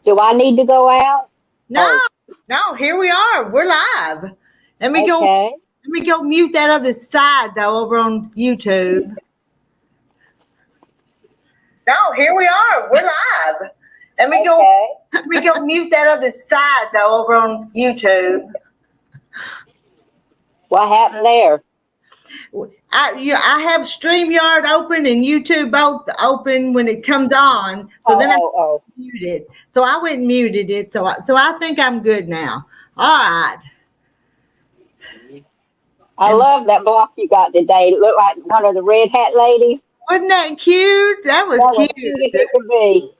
Do I need to go out? No, here we are. We're live. Let me go mute that other side though over on YouTube. No, here we are. We're live. Let me go mute that other side though over on YouTube. What happened there? I have StreamYard open and YouTube both open when it comes on. So then I mute it. So I went and muted it. So I think I'm good now. All right. I love that block you got today. It looked like one of the red hat ladies. Wasn't that cute? That was cute. It could be.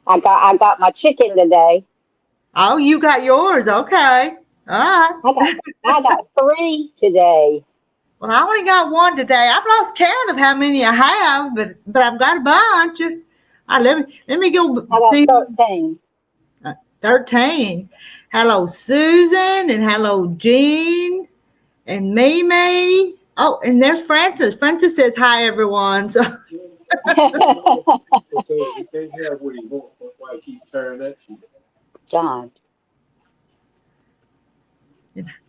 I got my chicken today. Oh, you got yours. Okay. All right. I got 3 today. Well, I only got 1 today. I've lost count of how many I have, but I've got a bunch. Let me go see. 13. 13. Hello, Susan, and hello, Jean, and Mimi. Oh, and there's Francis. Francis says hi, everyone. So. John.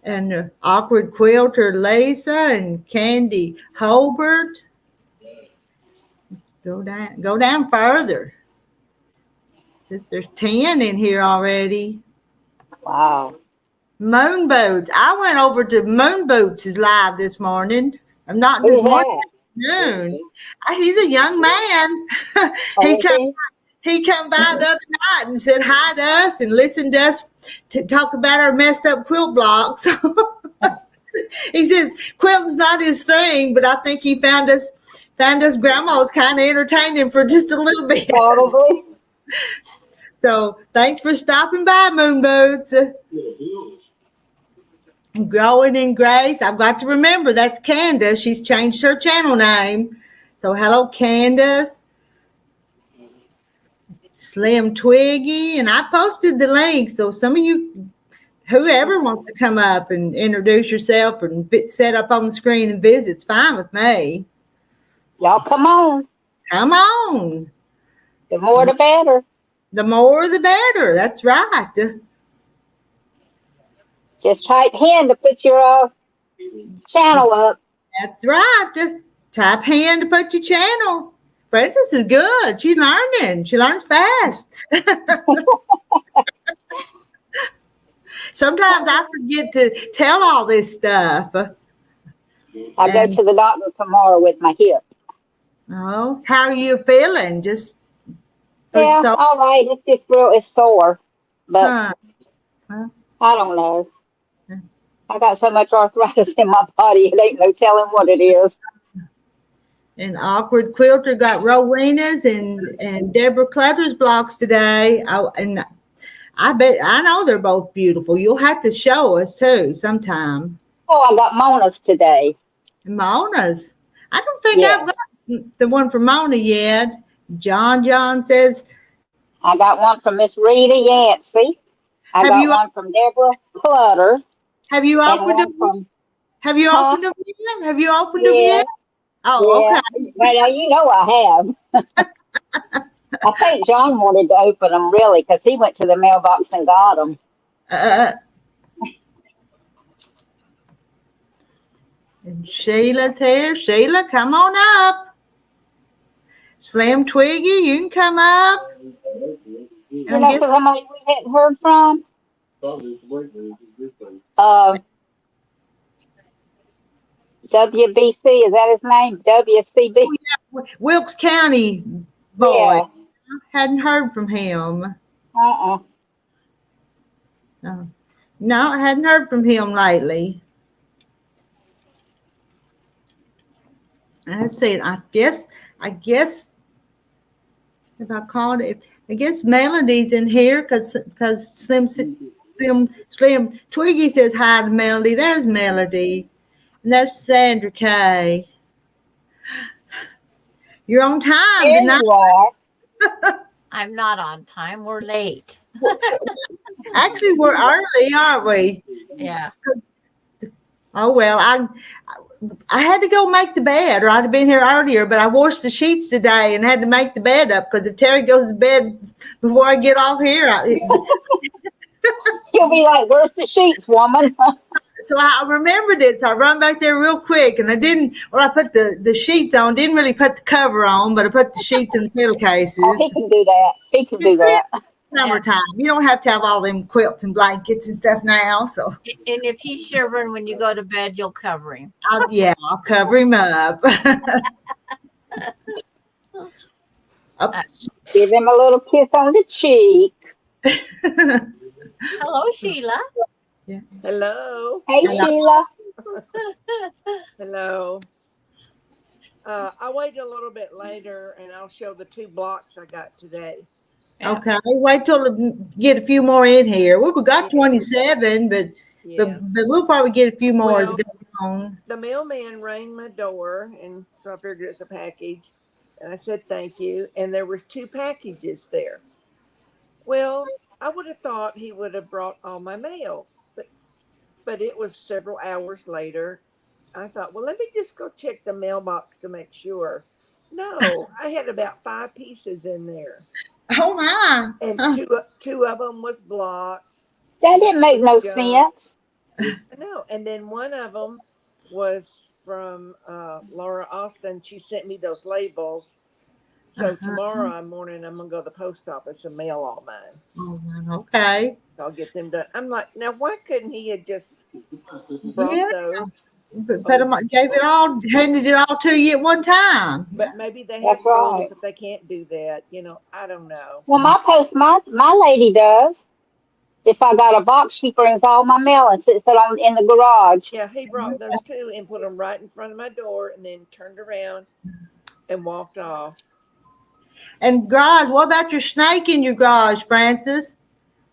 And awkward quilter Lisa and Candy Hobart. Go down further. Since there's 10 in here already. Wow. Moon Boots. I went over to Moon Boots' live this morning. I'm not this morning. Noon. He's a young man. He come by the other night and said hi to us and listened to us to talk about our messed up quilt blocks. He said quilting's not his thing, but I think he found us grandma's kind of entertaining for just a little bit. Probably. So thanks for stopping by, Moon Boots. And Growing in Grace. I've got to remember that's Candace. She's changed her channel name. So hello, Candace. Slim Twiggy, and I posted the link, so some of you, whoever wants to come up and introduce yourself and set up on the screen and visit's fine with me. Y'all come on. Come on. The more the better. The more the better. That's right. Just type Hen to put your channel up. That's right. Type Hen to put your channel. Frances is good. She's learning. She learns fast. Sometimes I forget to tell all this stuff. I go to the doctor tomorrow with my hip. Oh, how are you feeling? All right. It's sore, but I don't know. I got so much arthritis in my body, it ain't no telling what it is. And Awkward Quilter got Rowena's and Deborah Clutter's blocks today. And I know they're both beautiful. You'll have to show us too sometime. Oh, I got Mona's today. Mona's. I don't think I've got the one from Mona yet. John says. I got one from Miss Rita Yancey. I got one from Deborah Clutter. Have you opened them? Have you opened them yet? Have you opened them yet? Oh, okay. Well, you know I have. I think John wanted to open them, really, because he went to the mailbox and got them. And Sheila's here. Sheila, come on up. Slim Twiggy, you can come up. You know somebody we hadn't heard from? WBC, is that his name? WCB? Oh, yeah. Wilkes County boy. Yeah. Hadn't heard from him. No, I hadn't heard from him lately. Let's see. I guess if I called it, I guess Melody's in here because Slim Twiggy says hi to Melody. There's Melody. And there's Sandra Kay. You're on time tonight. You are. I'm not on time. We're late. Actually, we're early, aren't we? Yeah. Oh well, I had to go make the bed, or I'd have been here earlier, but I washed the sheets today and had to make the bed up because if Terry goes to bed before I get off here, He'll be like, "Where's the sheets, woman?" So I remembered it, so I run back there real quick, and I put the sheets on, didn't really put the cover on, but I put the sheets in the pillowcases. Oh, he can do that. He can do that. Summertime. You don't have to have all them quilts and blankets and stuff now, so. And if he's shivering when you go to bed, you'll cover him. I'll cover him up. Give him a little kiss on the cheek. Hello, Sheila. Yeah. Hello. Hey, Sheila. Hello. I'll wait a little bit later and I'll show the 2 blocks I got today. Yeah. Okay. Wait till we get a few more in here. We got 27, but we'll probably get a few more as it goes on. The mailman rang my door, and so I figured it's a package. And I said thank you. And there were 2 packages there. Well, I would have thought he would have brought all my mail, but it was several hours later. I thought, well, let me just go check the mailbox to make sure. No, I had about 5 pieces in there. Oh my! And two of them was blocks. That didn't make no sense. No, and then one of them was from Laura Austin. She sent me those labels. So tomorrow morning, I'm gonna go to the post office and mail all mine. Oh, okay. I'll get them done. I'm like, now why couldn't he have just brought those? Handed it all to you at one time. But maybe they have rules that they can't do that. I don't know. Well, my lady does. If I got a box, she brings all my mail and sits it in the garage. Yeah, he brought those 2 and put them right in front of my door, and then turned around and walked off. And garage, what about your snake in your garage, Francis?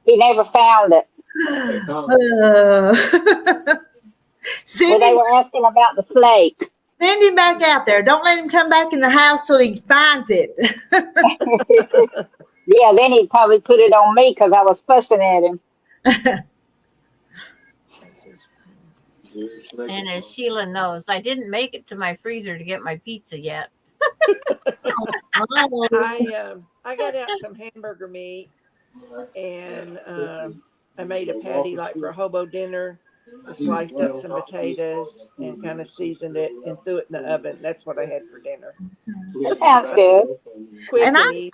He never found it. They were asking about the snake. Send him back out there. Don't let him come back in the house till he finds it. Yeah, then he'd probably put it on me because I was fussing at him. And as Sheila knows, I didn't make it to my freezer to get my pizza yet. I got out some hamburger meat, and I made a patty like for a hobo dinner. I sliced up some potatoes and kind of seasoned it and threw it in the oven. That's what I had for dinner. That sounds good. And I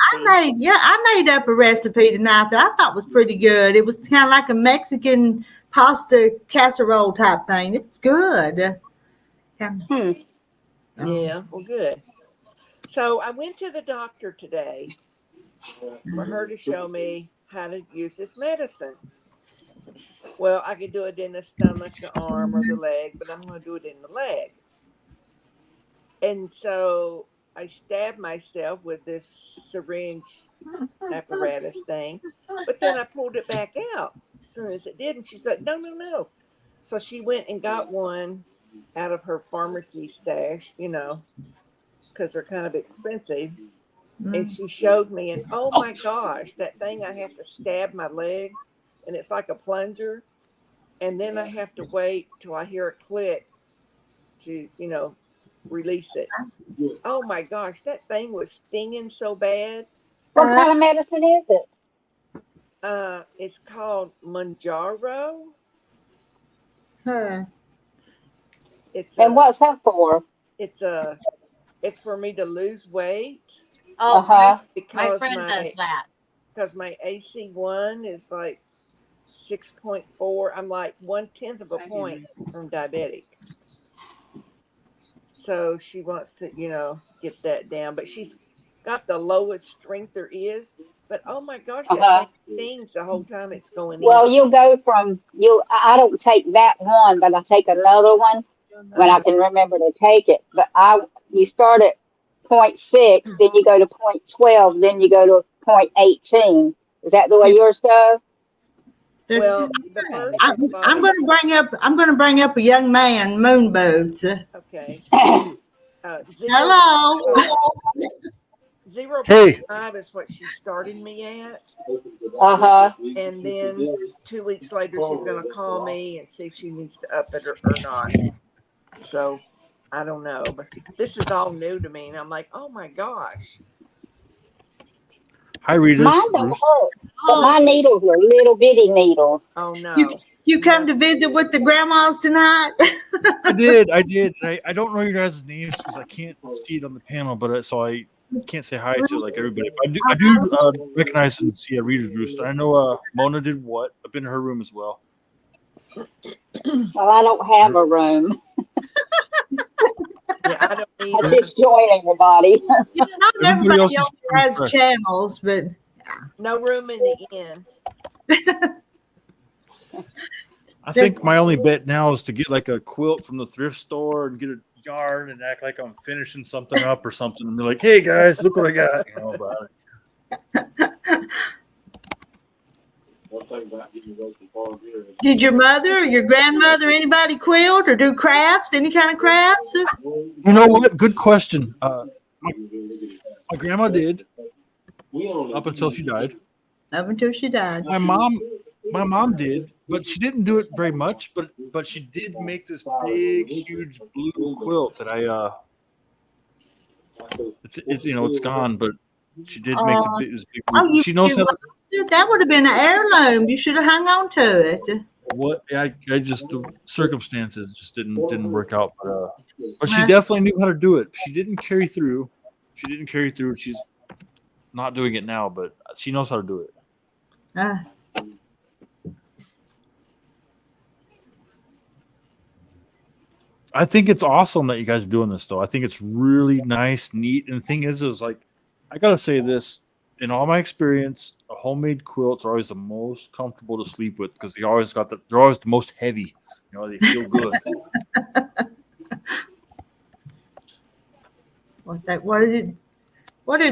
made up a recipe tonight that I thought was pretty good. It was kind of like a Mexican pasta casserole type thing. It was good. Yeah, well, good. So I went to the doctor today for her to show me how to use this medicine. Well, I could do it in the stomach, the arm, or the leg, but I'm going to do it in the leg. And so I stabbed myself with this syringe apparatus thing, but then I pulled it back out as soon as it did. And she said, no. So she went and got one out of her pharmacy stash, because they're kind of expensive. And she showed me, and oh my gosh, that thing, I have to stab my leg, and it's like a plunger. And then I have to wait till I hear a click to, release it. Oh my gosh, that thing was stinging so bad. What kind of medicine is it? It's called Manjaro. And what's that for? It's for me to lose weight. Because my friend does that. Because my AC1 is like 6.4. I'm like 1/10 of a point from diabetic. So she wants to, get that down. But she's got the lowest strength there is. But oh my gosh, that thing stings the whole time it's going in. Well, you'll go from I don't take that one, but I take another one when I can remember to take it. But you start at 0.6, then you go to 0.12, then you go to 0.18. Is that the way yours does? Well, I'm going to bring up a young man, Moonboats. Okay. Hello. 0.5 is what she started me at. And then 2 weeks later, she's going to call me and see if she needs to up it or not. So I don't know, but this is all new to me, and I'm like, oh my gosh. Hi, Rita. Mine don't hurt, but my needles are little bitty needles. Oh no! You come to visit with the grandmas tonight? I did. I don't know your guys' names because I can't see it on the panel, but so I can't say hi to like everybody. But I do recognize and see a Rita's roost. I know Mona did what. I've been in her room as well. Well, I don't have a room. Yeah, I don't either. I just join everybody. Not everybody else has channels, but no room in the inn. I think my only bet now is to get like a quilt from the thrift store and get a yarn and act like I'm finishing something up or something and be like, "Hey guys, look what I got!" You know about it. Did your mother or your grandmother, anybody quilt or do crafts, any kind of crafts? You know what? Good question. My grandma did up until she died. Up until she died. My mom did, but she didn't do it very much. But she did make this big, huge blue quilt that it's gone, but she did make this big. Oh, she knows how to. That would have been an heirloom. You should have hung on to it. What I just the circumstances just didn't work out, but she definitely knew how to do it. She didn't carry through. She's not doing it now, but she knows how to do it. I think it's awesome that you guys are doing this, though. I think it's really nice, neat. And the thing is like, I gotta say this. In all my experience, homemade quilts are always the most comfortable to sleep with because they're always the most heavy. You know, they feel good.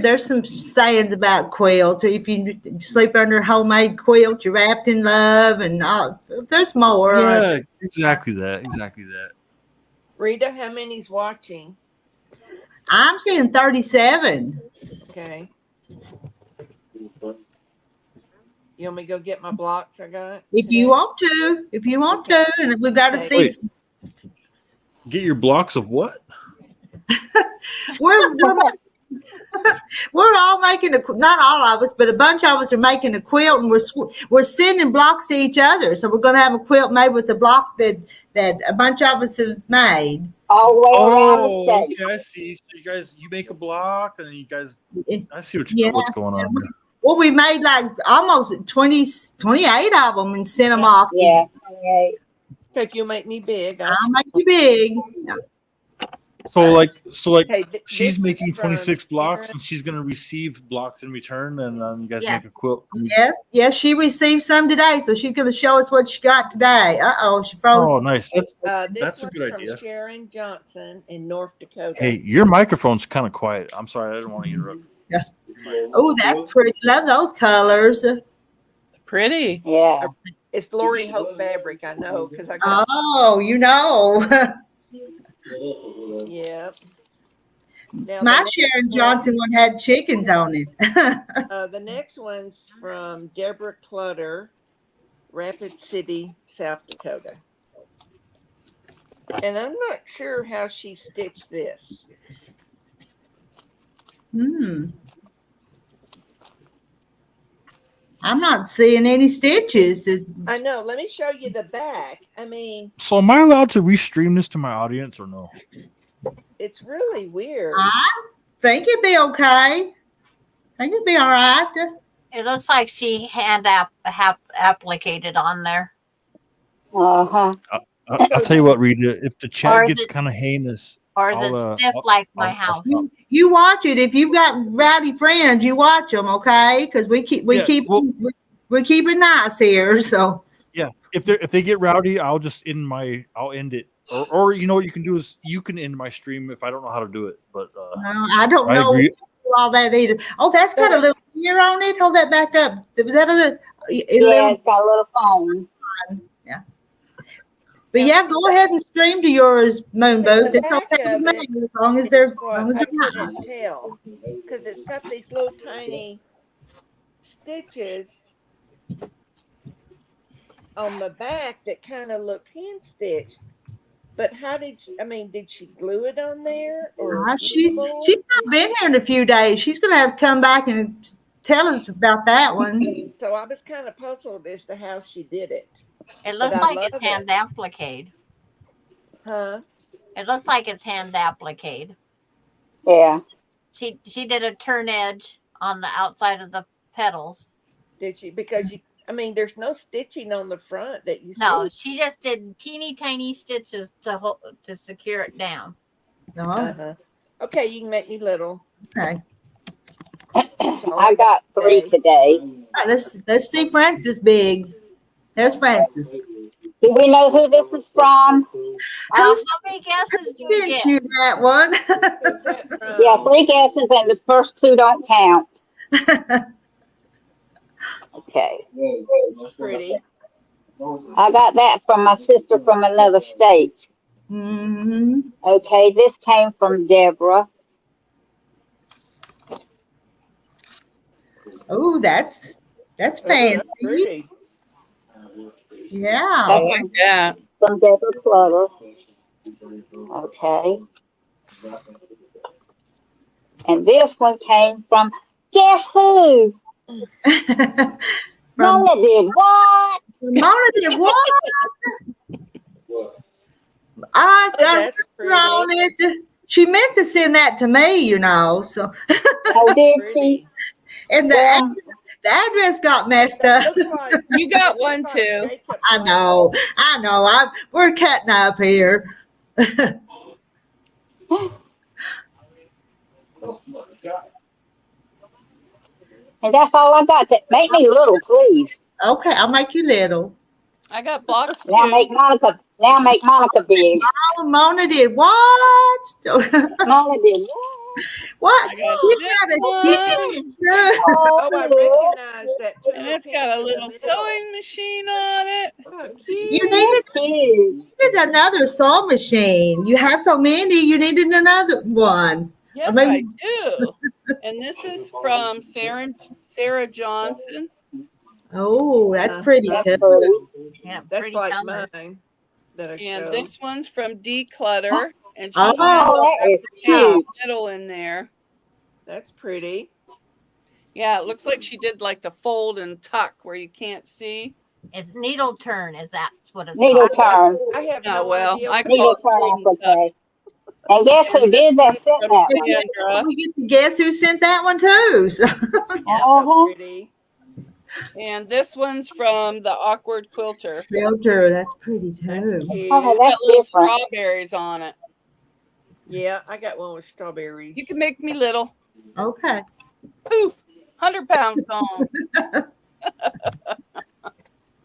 There's some sayings about quilts. If you sleep under a homemade quilt, you're wrapped in love, and all. There's more. Yeah, exactly that. Rita, how many's watching? I'm seeing 37. Okay. You want me to go get my blocks I got? If you want to, and we've got to see. Wait. Get your blocks of what? We're all making not all of us, but a bunch of us are making a quilt, and we're sending blocks to each other. So we're going to have a quilt made with a block that a bunch of us have made. All the way around the state. Okay, I see. So you make a block, and then you guys. I see what's going on here. Well, we made like almost 28 of them and sent them off. Yeah, 28. If you make me big, I'll make you big. Yeah. So like, hey, she's making 26 blocks, and she's going to receive blocks in return, and you guys make a quilt. Yes, she received some today, so she's going to show us what she got today. She froze. Oh, nice. That's a good idea. From Sharon Johnson in North Dakota. Hey, your microphone's kind of quiet. I'm sorry, I didn't want to interrupt. Yeah. Oh, that's pretty. Love those colors. Pretty. Yeah. It's Lori Hope fabric, I know, because I got. Oh, you know. Yeah. Now, my Sharon Johnson one had chickens on it. The next one's from Deborah Clutter, Rapid City, South Dakota. And I'm not sure how she stitched this. I'm not seeing any stitches. I know. Let me show you the back. I mean. So am I allowed to restream this to my audience or no? It's really weird. I think it'd be okay. I think it'd be all right. It looks like she applicated on there. Uh-huh. I'll tell you what, Rita, if the chat gets kind of heinous. Or is it stiff like my house? You watch it. If you've got rowdy friends, you watch them, okay? Because we're keeping nice here. So yeah, if they get rowdy, I'll end it. Or you know what you can do is you can end my stream if I don't know how to do it. But I don't know all that either. Oh, that's got a little ear on it. Hold that back up. Was that it's got a little phone. Yeah. But yeah, go ahead and stream to yours, Moonboat. It's okay with me, as long as they're not. Because it's got these little tiny stitches on the back that kind of look hand stitched. But how did did she glue it on there or She's not been here in a few days. She's going to have to come back and tell us about that one. So I was kind of puzzled as to how she did it. It looks like it's hand appliqued. Huh? It looks like it's hand appliqued. Yeah. She did a turn edge on the outside of the petals. Did she? Because there's no stitching on the front that you see. No, she just did teeny tiny stitches to secure it down. Uh-huh. Okay, you can make me little. Okay. I got 3 today. All right, let's see Francis big. There's Francis. Do we know who this is from? How many guesses do you get? Shoot that one. Yeah, 3 guesses, and the first 2 don't count. Okay. Pretty. I got that from my sister from another state. Mm-hmm. Okay, this came from Deborah. Oh, that's fancy. That's pretty. Yeah. I like that. From Deborah Clutter. Okay. And this one came from, guess who? Mona did what? Mona did what? It's got a picture on it. She meant to send that to me, you know. So. Oh, did she? And the address got messed up. You got one too. I know. We're cutting up here. And that's all I got. Make me little, please. Okay, I'll make you little. I got blocks too. Now make Monica big. Oh, Mona did what? Mona did what? You got a chicken. Oh, I recognize that too. And it's got a little sewing machine on it. Oh, cute. You needed another sewing machine. You have so many, you needed another one. Yes, I do. And this is from Sarah Johnson. Oh, that's pretty too. Yeah, that's like colors. Mine. That I and showed. this one's from Declutter. And she that is cute. middle in there. That's pretty. Yeah, it looks like she did like the fold and tuck where you can't see. It's needle turn. That's what it's Needle called. turn. I have Oh, no well, idea. I Needle call it turn, okay. And guess who did that? Sent that one. Sandra. We get to guess who sent that one too. So. So pretty. And this one's from the Awkward Quilter. Filter, that's pretty too. That's cute. Oh, It's got that's little different. strawberries on it. Yeah, I got one with strawberries. You can make me little. Okay. Poof, 100 pounds gone.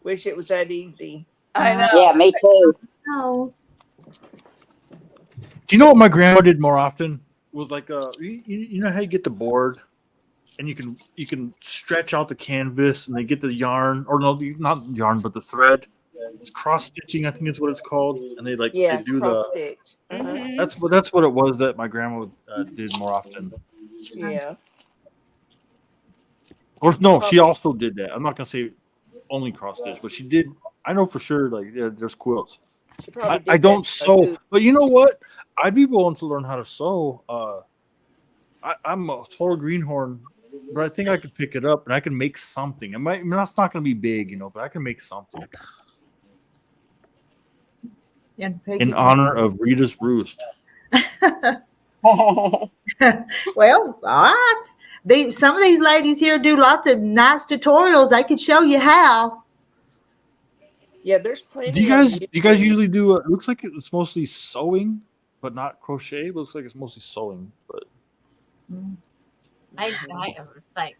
Wish it was that easy. I know. Yeah, me too. Oh. Do you know what my grandma did more often? Was like you know how you get the board and you can stretch out the canvas and they get the yarn, or no, not yarn, but the thread. It's cross stitching, I think is what it's called, and they they do cross the stitch. Mm-hmm. that's what it was that my grandma did more often. Yeah. Or no, she also did that. I'm not gonna say only cross stitch, but she did. I know for sure. Like there's quilts. I don't sew, but you know what? I'd be willing to learn how to sew. I'm a total greenhorn, but I think I could pick it up and I can make something. That's not going to be big, but I can make something. In honor of Rita's Roost. Well, all right. Some of these ladies here do lots of nice tutorials. They could show you how. Yeah, there's plenty. Do you guys usually do? It looks like it's mostly sewing, but not crochet. It looks like it's mostly sewing, but I like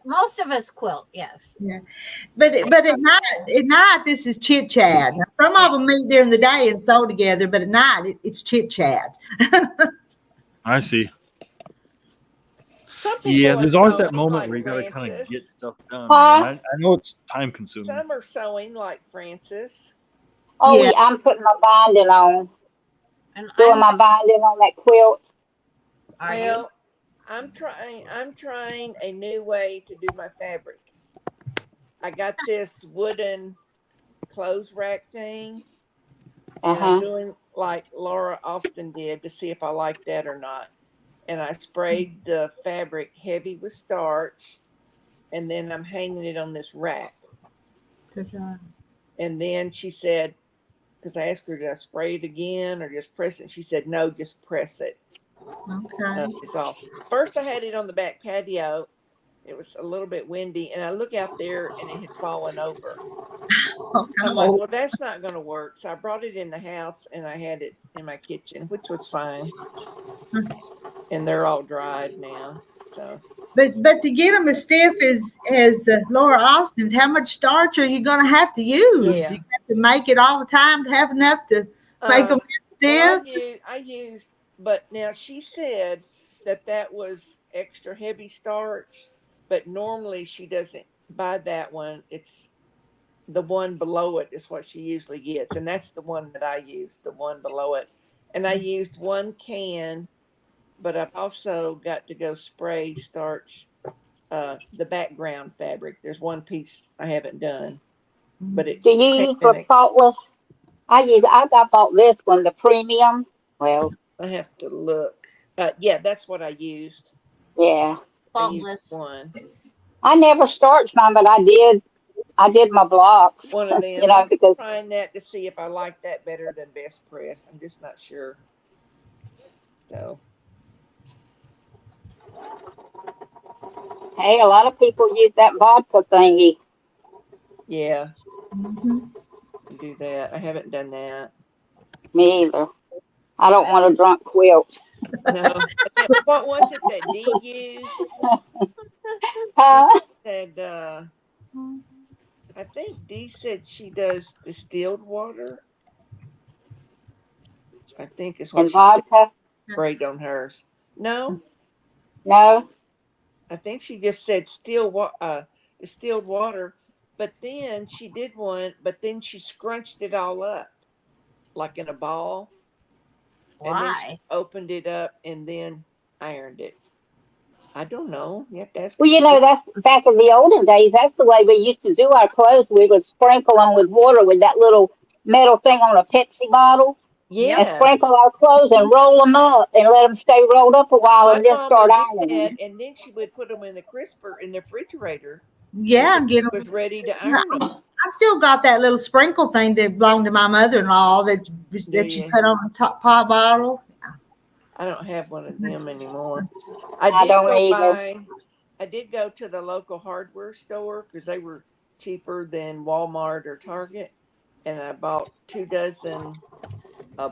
most of us quilt, yes. Yeah, but at night this is chit chat. Some of them meet during the day and sew together, but at night it's chit chat. I see. Yeah, there's always that moment where you got to kind of get stuff done. I know it's time consuming. Some are sewing like Francis. Oh, yeah, I'm putting my binding on. And Doing my binding on that quilt. Well, I'm trying a new way to do my fabric. I got this wooden clothes rack thing, And I'm doing like Laura Austin did to see if I like that or not. And I sprayed the fabric heavy with starch, and then I'm hanging it on this rack. And then she said, because I asked her, did I spray it again or just press it? She said, no, just press it. Okay. It's all. First, I had it on the back patio. It was a little bit windy, and I look out there, and it had fallen over. I'm like, well, that's not going to work. So I brought it in the house, and I had it in my kitchen, which was fine. And they're all dried now. So. But to get them as stiff as Laura Austin's, how much starch are you going to have to use? Yeah. You have to make it all the time to have enough to make them stiff. Well, I used, but now she said that was extra heavy starch, but normally she doesn't buy that one. It's the one below it is what she usually gets, and that's the one that I used, the one below it. And I used 1 can, but I've also got to go spray starch the background fabric. There's one piece I haven't done, but it. Do you use for faultless? I bought this one, the premium. Well, I have to look. Yeah, that's what I used. Yeah. Faultless. One. I never starched mine, but I did my blocks. One of them. You know, because I'm trying that to see if I like that better than Best Press. I'm just not sure. So. Hey, a lot of people use that vodka thingy. Yeah. Do that. I haven't done that. Me either. I don't want a drunk quilt. No. What was it that Dee used? Dee said, I think Dee said she does distilled water. I think is what And she vodka? sprayed on hers. No. No. I think she just said distilled water, but then she did one, but then she scrunched it all up like in a ball. Why? And then she opened it up and then ironed it. I don't know. You have to ask. Well, you know, that's back in the olden days. That's the way we used to do our clothes. We would sprinkle them with water with that little metal thing on a Pepsi bottle. Yeah. And sprinkle our clothes and roll them up and let them stay rolled up a while and then start ironing them. And then she would put them in the crisper in the refrigerator. Yeah, get them. Was ready to iron them. I still got that little sprinkle thing that belonged to my mother-in-law that you put on the top pot bottle. I don't have one of them anymore. I don't either. I did go to the local hardware store because they were cheaper than Walmart or Target, and I bought 2 dozen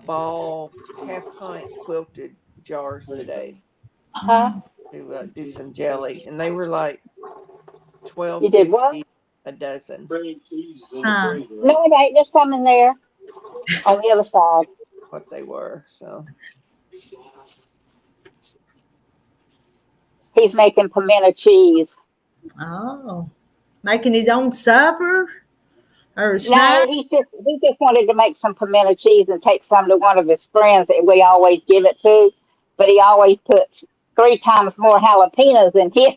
ball half-pint quilted jars today to do some jelly, and they were like $12.50 a dozen. No, it ain't. There's some in there on the other side. What they were, so. He's making pimento cheese. Oh, making his own supper or snack? No, he just wanted to make some pimento cheese and take some to one of his friends that we always give it to, but he always puts 3 times more jalapenos in his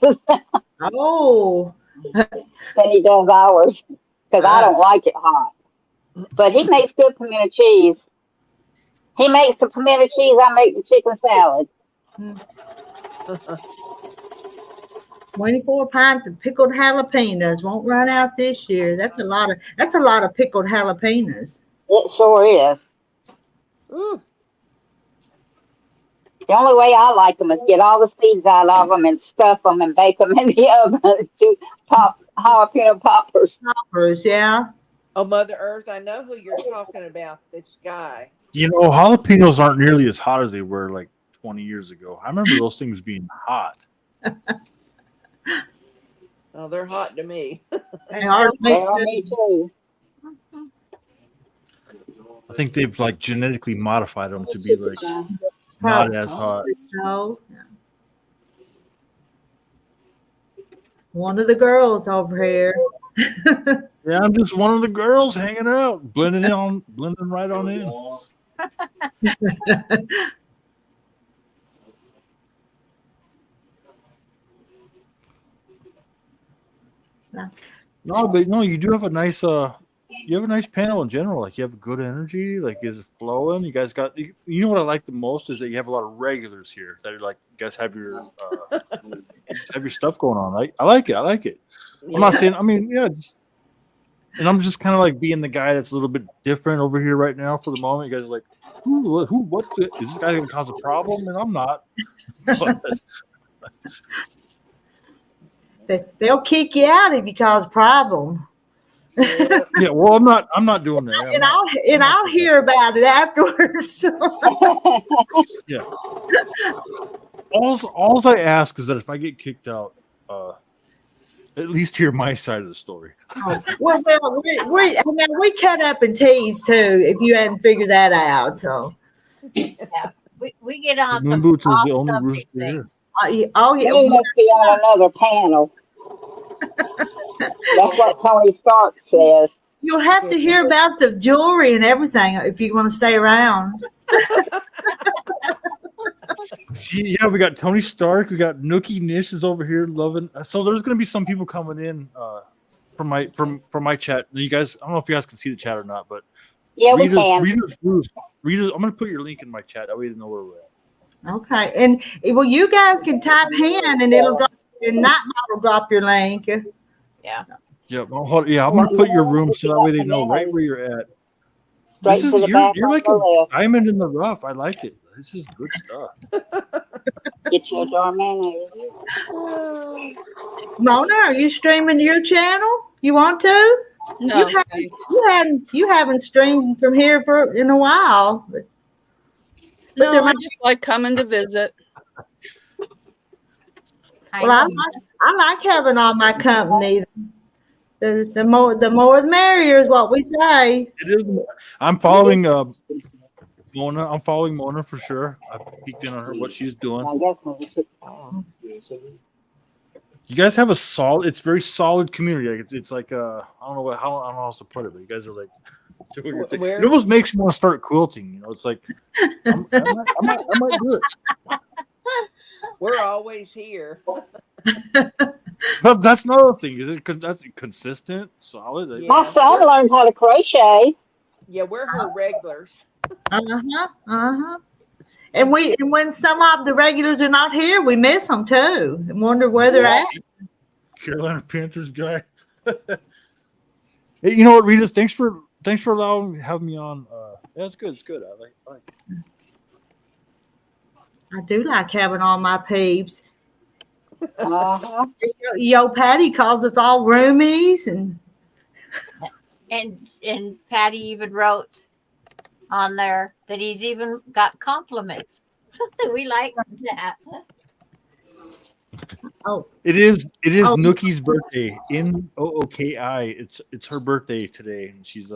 Oh, than he does ours because I don't like it hot. But he makes good pimento cheese. He makes the pimento cheese. I make the chicken salad. 24 pints of pickled jalapenos won't run out this year. That's a lot of pickled jalapenos. It sure is. Ooh. The only way I like them is get all the seeds out of them and stuff them and bake them in the oven to pop jalapeno poppers. Poppers, yeah. Oh, Mother Earth, I know who you're talking about. This guy. You know, jalapenos aren't nearly as hot as they were like 20 years ago. I remember those things being hot. Oh, they're hot to me. They are me too. I think they've like genetically modified them to be like not as hot. No. One of the girls over here. Yeah, I'm just one of the girls hanging out, blending right on in. No, but no, you do have a nice you have a nice panel in general. Like you have good energy. Like is it flowing? You guys got. You know what I like the most is that you have a lot of regulars here that are like you guys have your stuff going on. Right? I like it. I like it. I'm not saying. I mean, yeah. And I'm just kind of like being the guy that's a little bit different over here right now for the moment. You guys are like, is this guy going to cause a problem? And I'm not. But, they'll kick you out if you cause a problem. Yeah, well, I'm not doing that. I'll hear about it afterwards. Yeah. All I ask is that if I get kicked out, at least hear my side of the story. Well, we cut up and tease too. If you hadn't figured that out, so Yeah, we get on Moon some Boots is the off only subject rooster here. things. You must be on another panel. That's what Tony Stark says. You'll have to hear about the jewelry and everything if you want to stay around. See, yeah, we got Tony Stark, we got Nookie Nish is over here loving. So there's going to be some people coming in from my chat. You guys, I don't know if you guys can see the chat or not, but yeah, we can. Readers, I'm going to put your link in my chat. That way you know where we're at. Okay, and well, you guys can type Hen and it'll drop, and Nightbot will drop your link. Yeah. Yeah, I'm going to put your room so that way they know right where you're at. Straight to the back You're like a diamond in the rough. I like it. This is good stuff. Get you a jar of mayonnaise. Mona, are you streaming to your channel? You want to? No, you haven't streamed from here in a while. But no, I just like coming to visit. Well, I like having all my company. The more the merrier is what we say. It is. I'm following Mona. I'm following Mona for sure. I peeked in on her what she's doing. You guys have it's very solid community. Like it's like I don't know how else to put it, but you guys are like doing your thing. It almost makes me want to start quilting. You know, it's like I might do it. We're always here. But that's another thing. Is it that's consistent, solid? Yeah. My son learned how to crochet. Yeah, we're her regulars. And when some of the regulars are not here, we miss them too and wonder where they're at. Carolina Panthers guy. Hey, you know what, Rita? Thanks for having me on. Yeah, it's good. It's good. I like it. I do like having all my peeps. Yo, Patty calls us all roomies, and Patty even wrote on there that he's even got compliments. We like that. Oh, it is Nookie's birthday. Nooki. It's her birthday today, and she's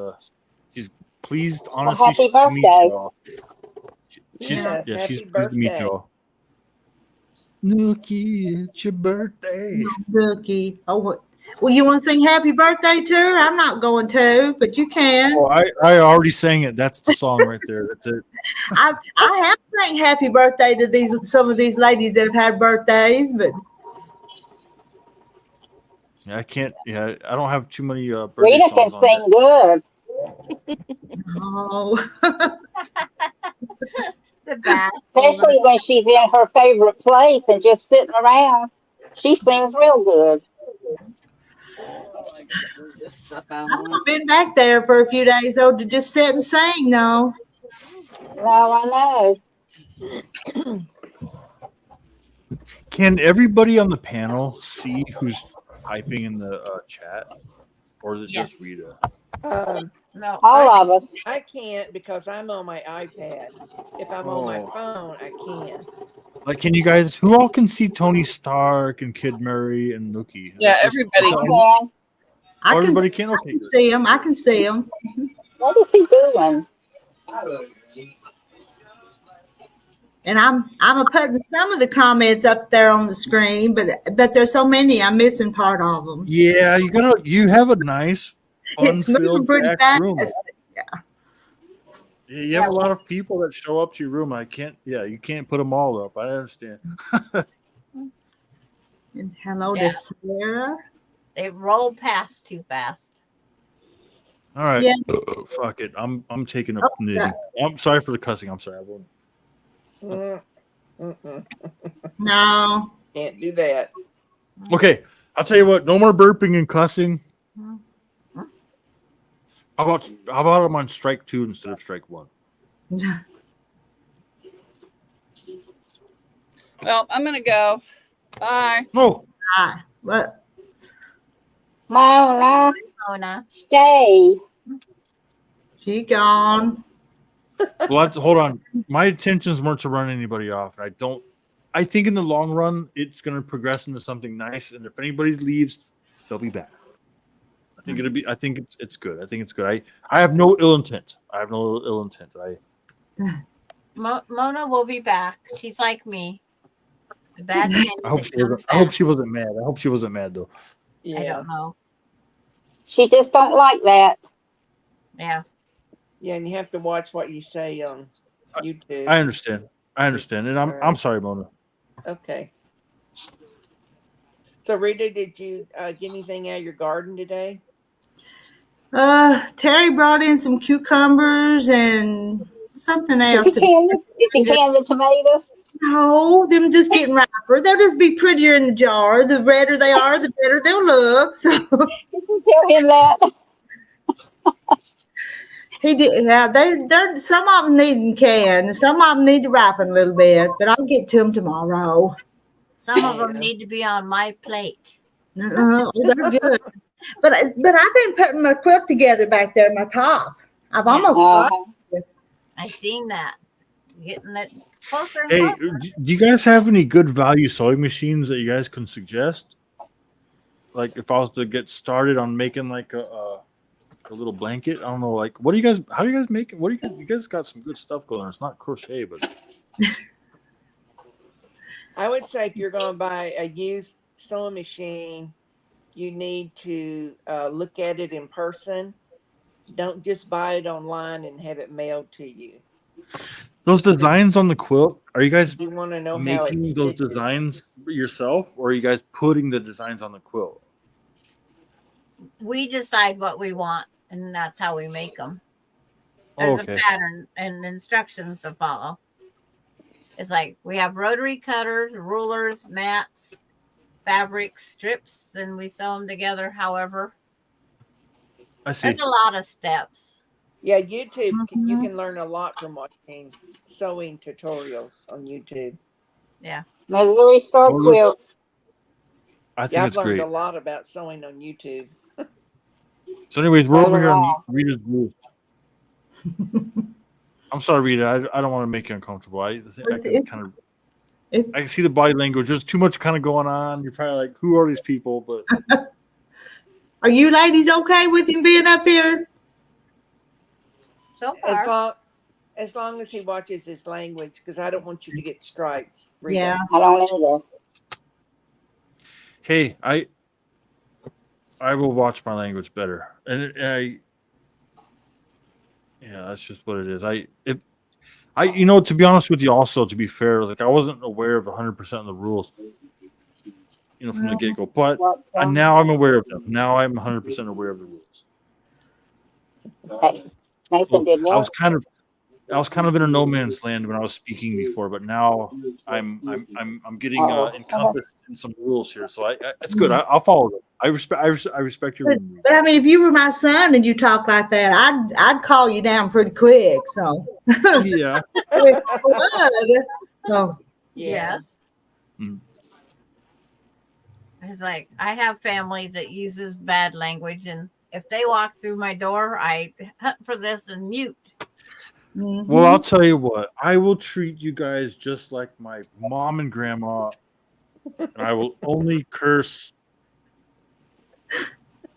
pleased, honestly, to meet y'all. She's pleased to meet y'all. Nookie, it's your birthday. Nookie. Oh, well, you want to sing happy birthday to her? I'm not going to, but you can. Oh, I already sang it. That's the song right there. That's it. I have sang happy birthday to some of these ladies that have had birthdays, but yeah, I can't. Yeah, I don't have too many birthday Rita songs can sing good. Oh. Especially when she's in her favorite place and just sitting around. She sings real good. I've been back there for a few days, though, to just sit and sing, though. No, I know. Can everybody on the panel see who's typing in the chat? Or is it just Rita? No, all of us. I can't because I'm on my iPad. If I'm on my phone, I can. Like, can you guys? Who all can see Tony Stark and Kid Murray and Nookie? Yeah, everybody can. Everybody can. Okay, see him. I can see him. What is he doing? And I'm putting some of the comments up there on the screen, but there's so many I'm missing part of them. Yeah, you have a nice. It's moving pretty fast. Room. Yeah, you have a lot of people that show up to your room. You can't put them all up. I understand. And hello to Sarah. They roll past too fast. All right. Yeah. Fuck it. I'm taking up knitting. I'm sorry for the cussing. I'm sorry. I won't. No. Can't do that. Okay. I'll tell you what. No more burping and cussing. How about I'm on strike 2 instead of strike 1? Well, I'm gonna go. Bye. No. What? Mona, stay. She gone. Well, hold on. My intentions weren't to run anybody off. I think in the long run, it's going to progress into something nice. And if anybody leaves, they'll be back. I think it's good. I think it's good. I have no ill intent. Mona will be back. She's like me. The bad I hope she wasn't mad. I hope she wasn't mad though. I don't know. She just don't like that. Yeah. Yeah, and you have to watch what you say on YouTube. I understand. And I'm sorry, Mona. Okay. So Rita, did you get anything out of your garden today? Terry brought in some cucumbers and something else. Did you can the tomatoes? No, them just getting riper. They'll just be prettier in the jar. The redder they are, the better they'll look. So You can tell him that. he did. Yeah, they're some of them need canned, some of them need to ripen a little bit, but I'll get to them tomorrow. Some of them need to be on my plate. They're good. But I've been putting my quilt together back there, my top. I've almost got it. I seen that. Getting it closer and Hey, closer. do you guys have any good value sewing machines that you guys can suggest? Like if I was to get started on making like a little blanket, I don't know. Like, how do you guys make it? You guys got some good stuff going on. It's not crochet, but I would say if you're going to buy a used sewing machine, you need to look at it in person. Don't just buy it online and have it mailed to you. those designs on the quilt, are you guys You want to know how making it those stitches. designs yourself, or are you guys putting the designs on the quilt? We decide what we want, and that's how we make them. Oh, There's okay. a pattern and instructions to follow. It's like we have rotary cutters, rulers, mats, fabric strips, and we sew them together. However, I see. there's a lot of steps. Yeah, YouTube, you can learn a lot from watching sewing tutorials on YouTube. Yeah. Missouri Star quilts. I think Yeah, I've it's learned great. a lot about sewing on YouTube. So, anyways, we're So over do here I. on Rita's booth. I'm sorry, Rita. I don't want to make you uncomfortable. I can see the body language. There's too much kind of going on. You're probably like, who are these people? But Are you ladies okay with him being up here? So far. As long as he watches his language, because I don't want you to get strikes. Rita. Yeah. I don't either. hey, I will watch my language better, and that's just what it is. To be honest with you, also to be fair, like I wasn't aware of 100% of the rules, from the get go, but now I'm aware of them. Now I'm 100% aware of the rules. Hey, Nathan did I what? was kind of in a no man's land when I was speaking before, but now I'm getting encompassed in some rules here, so it's good. I'll follow them. I respect your. But I mean, if you were my son and you talk like that, I'd call you down pretty quick. So Yeah. So Yes. It's like I have family that uses bad language, and if they walk through my door, I hunt for this and mute. Well, I'll tell you what. I will treat you guys just like my mom and grandma, and I will only curse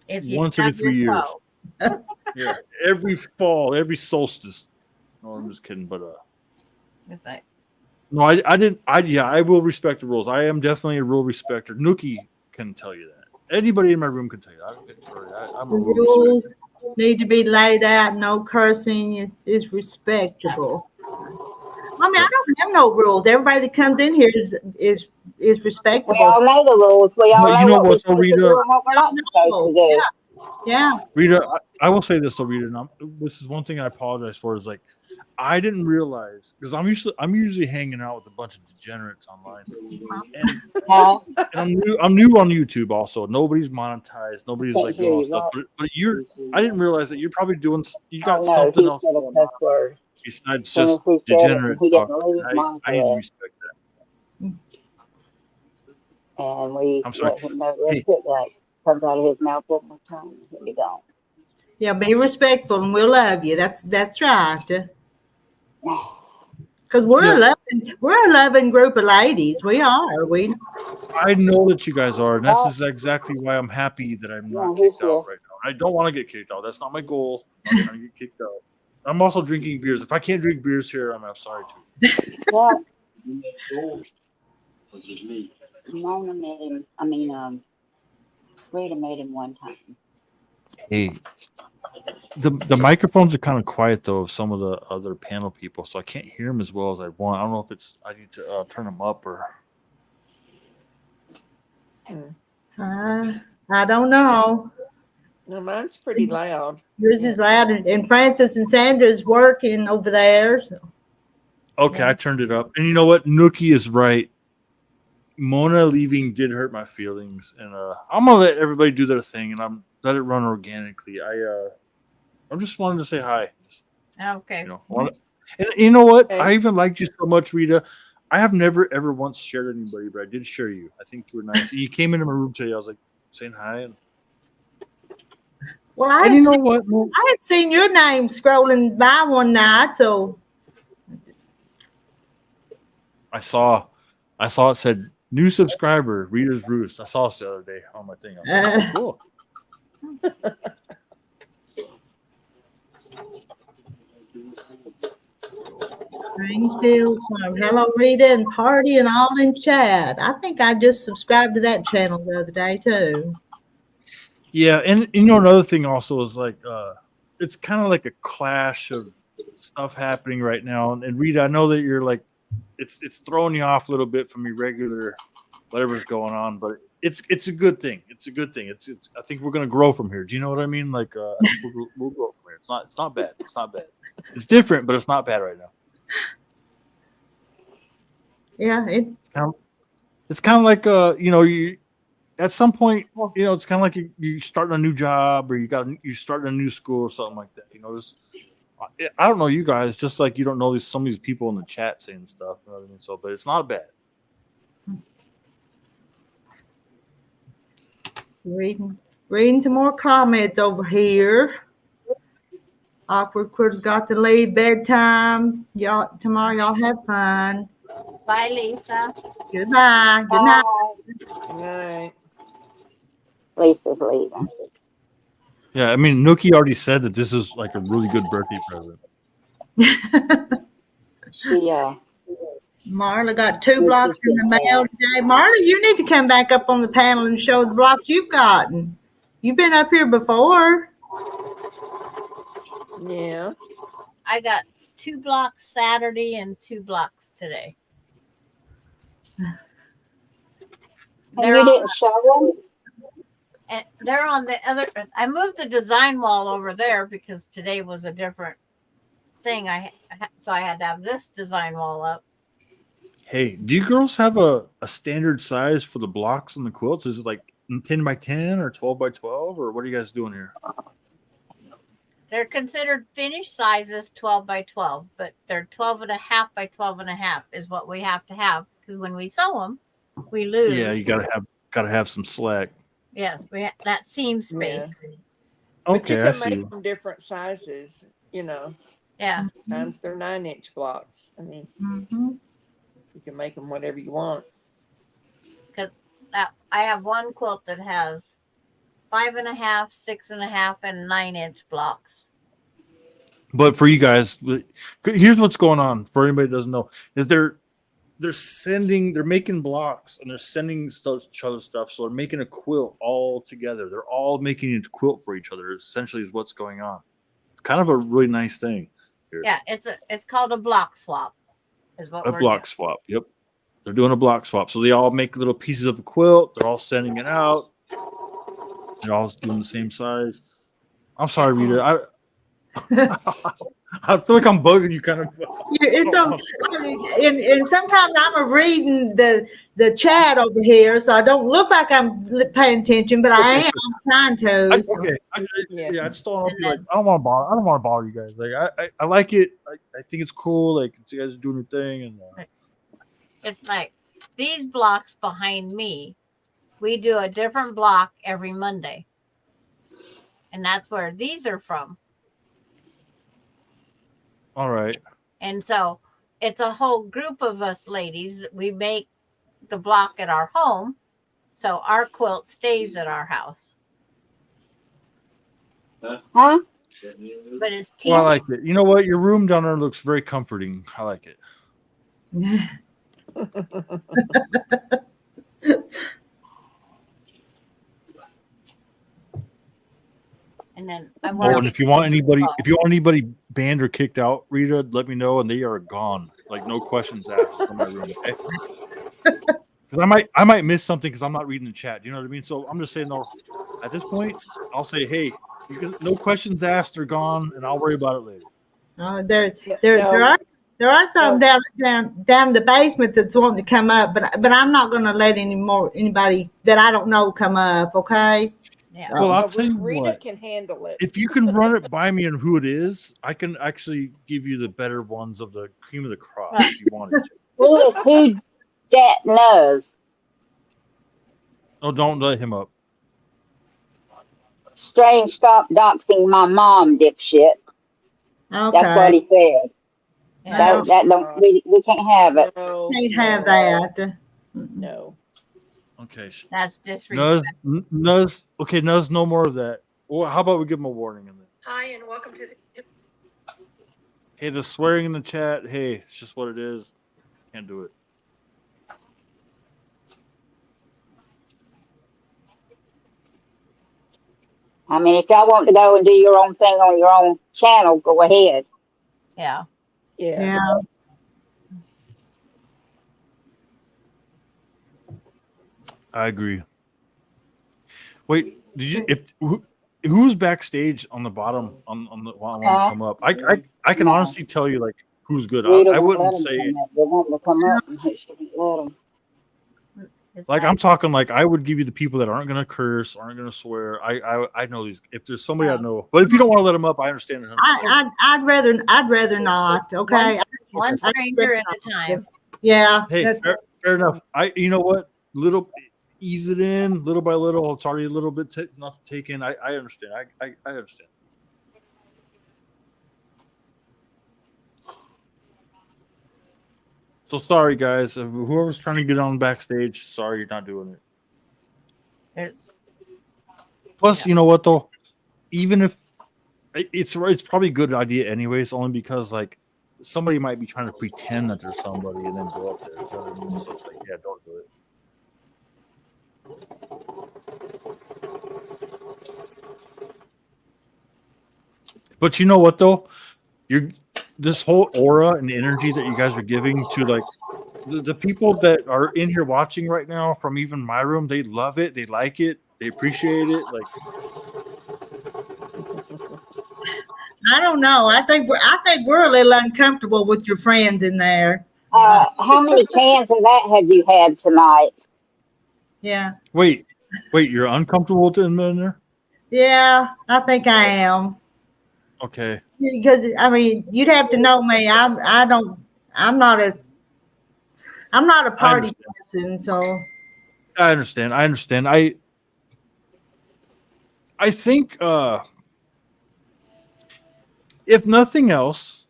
If you once every stub your 3 years. toe. Yeah, every fall, every solstice. No, I'm just kidding. But It's like, no, I didn't. I will respect the rules. I am definitely a rule respecter. Nookie can tell you that. Anybody in my room can tell you. I'm a the rule rules respecter. need to be laid out. No cursing is respectable. I mean, I don't have no rules. Everybody that comes in here is respectable. We all know the rules. We all But know you know what we're what, supposed to Rita? do and what we're not supposed to do. Yeah. Yeah. Rita, I will say this though, Rita. And this is one thing I apologize for. Is like I didn't realize because I'm usually hanging out with a bunch of degenerates online, and I'm new on YouTube. Also, nobody's monetized. Nobody's like doing all this stuff. But I didn't realize that you're probably doing. You got something else going on besides just degenerate talk. I need to respect that. And we I'm sorry. let him know that comes out of his mouth one more time. Here you go. Yeah, be respectful and we'll love you. That's right. Because we're a loving group of ladies. We are. I know that you guys are, and this is exactly why I'm happy that I'm not kicked out right now. I don't want to get kicked out. That's not my goal. I'm trying to get kicked out. I'm also drinking beers. If I can't drink beers here, I'm sorry too. Well, Mona made him. Rita made him one time. Hey, the microphones are kind of quiet though of some of the other panel people, so I can't hear them as well as I want. I don't know if I need to turn them up or. I don't know. No, mine's pretty loud. Yours is loud, and Francis and Sandra's working over there. So. Okay, I turned it up, and you know what? Nookie is right. Mona leaving did hurt my feelings, and I'm gonna let everybody do their thing, and let it run organically. I'm just wanting to say hi. Okay. And you know what? Okay. I even liked you so much, Rita. I have never ever once shared anybody, but I did share you. I think you were nice. You came into my room today. I was like saying hi. And well, I had seen your name scrolling by one night, so I saw it said new subscriber, Rita's Roost. I saw it the other day on my thing. I was like, cool. Springfield Farm. Hello, Rita and Party and all in chat. I think I just subscribed to that channel the other day too. Yeah, and you know another thing also is like it's kind of like a clash of stuff happening right now. And Rita, I know that you're like it's throwing you off a little bit from your regular whatever's going on, but it's a good thing. It's a good thing. It's I think we're gonna grow from here. Do you know what I mean? Like I think we'll grow from here. It's not bad. It's not bad. It's different, but it's not bad right now. Yeah, it's kind of like you at some point it's kind of like you starting a new job or you starting a new school or something like that. I don't know you guys, just like you don't know some of these people in the chat saying stuff. You know what I mean? So, but it's not bad. Reading some more comments over here. Awkward Quilt's got to leave. Bedtime. Tomorrow y'all have fun. Bye, Lisa. Goodbye. Good night. Good night. Lisa's leaving. Yeah, I mean, Nookie already said that this is like a really good birthday present. Yeah. Marla got 2 blocks in the mail today. Marla, you need to come back up on the panel and show the blocks you've gotten. You've been up here before. Yeah. I got 2 blocks Saturday and 2 blocks today. And you didn't show them? And they're on the other. I moved the design wall over there because today was a different thing. So I had to have this design wall up. Hey, do you girls have a standard size for the blocks on the quilts? Is it like 10 by 10 or 12 by 12, or what are you guys doing here? They're considered finished sizes 12 by 12, but they're 12 and a half by 12 and a half is what we have to have because when we sew them, we lose. Yeah, you gotta have some slack. Yes, that seam space. Yeah. Okay, but you can I see. make them different sizes, Yeah. Sometimes they're 9-inch blocks. I mean, you can make them whatever you want. Because I have one quilt that has 5.5, 6.5, and 9-inch blocks. But for you guys, here's what's going on. For anybody that doesn't know, is they're making blocks and they're sending each other stuff. So they're making a quilt all together. They're all making a quilt for each other. Essentially, is what's going on. It's kind of a really nice thing. Here. Yeah, it's called a block swap. Is what a block swap. Yep, they're doing a block swap. So they all make little pieces of a quilt. They're all sending it out. They're all doing the same size. I'm sorry, Rita. I feel like I'm bugging you, kind of. And sometimes I'm reading the chat over here, so I don't look like I'm paying attention, but I am trying to. I just don't want to be like, I don't want to bother you guys. Like, I like it. I think it's cool. Like, you guys are doing your thing, and it's like these blocks behind me. We do a different block every Monday, and that's where these are from. All right. And so it's a whole group of us ladies. We make the block at our home, so our quilt stays at our house. Huh? But it's well, I like it. You know what? Your room down there looks very comforting. I like it. And then and if you want anybody banned or kicked out, Rita, let me know, and they are gone. Like, no questions asked from my room. Okay? Because I might miss something because I'm not reading the chat. You know what I mean? So I'm just saying, no. At this point, I'll say, hey, no questions asked. They're gone, and I'll worry about it later. There are some down in the basement that's wanting to come up, but I'm not going to let anybody that I don't know come up. Okay. Yeah. Well, I'll tell you Rita what. can handle it. If you can run it by me and who it is, I can actually give you the better ones of the cream of the crop if you wanted to. Who that knows? Oh, don't let him up. Strange, stop doxing my mom, dipshit. Okay. That's what he said. Yeah. That don't we can't have it. No, Can't have that. No. Okay. That's disrespectful. Nuz, no more of that. Well, how about we give him a warning? Hi, and welcome to the. Hey, the swearing in the chat. Hey, it's just what it is. Can't do it. I mean, if y'all want to go and do your own thing on your own channel, go ahead. Yeah. Yeah. I agree. Wait, did you? Who's backstage on the bottom on the while I come up? I can honestly tell you like who's good. I wouldn't say. They want to come up and shouldn't let them. Like I'm talking like I would give you the people that aren't gonna curse, aren't gonna swear. I know these. If there's somebody I know, but if you don't want to let them up, I understand. I'd rather not. Okay. One stranger at a time. Yeah. Hey, fair enough. You know what? Ease it in little by little. It's already a little bit not taken. I understand. I understand. So sorry, guys. Whoever's trying to get on backstage, sorry you're not doing it. Plus, you know what though? Even if it's probably a good idea anyways, only because like somebody might be trying to pretend that there's somebody and then go up there. You know what I mean? So it's like, yeah, don't do it. But you know what though? This whole aura and energy that you guys are giving to like the people that are in here watching right now from even my room, they love it, they like it, they appreciate it. Like I don't know. I think we're a little uncomfortable with your friends in there. How many cans of that have you had tonight? Yeah. Wait, you're uncomfortable with them in there? Yeah, I think I am. Okay. Because I mean, you'd have to know me. I'm not a party person, so I understand. I think if nothing else,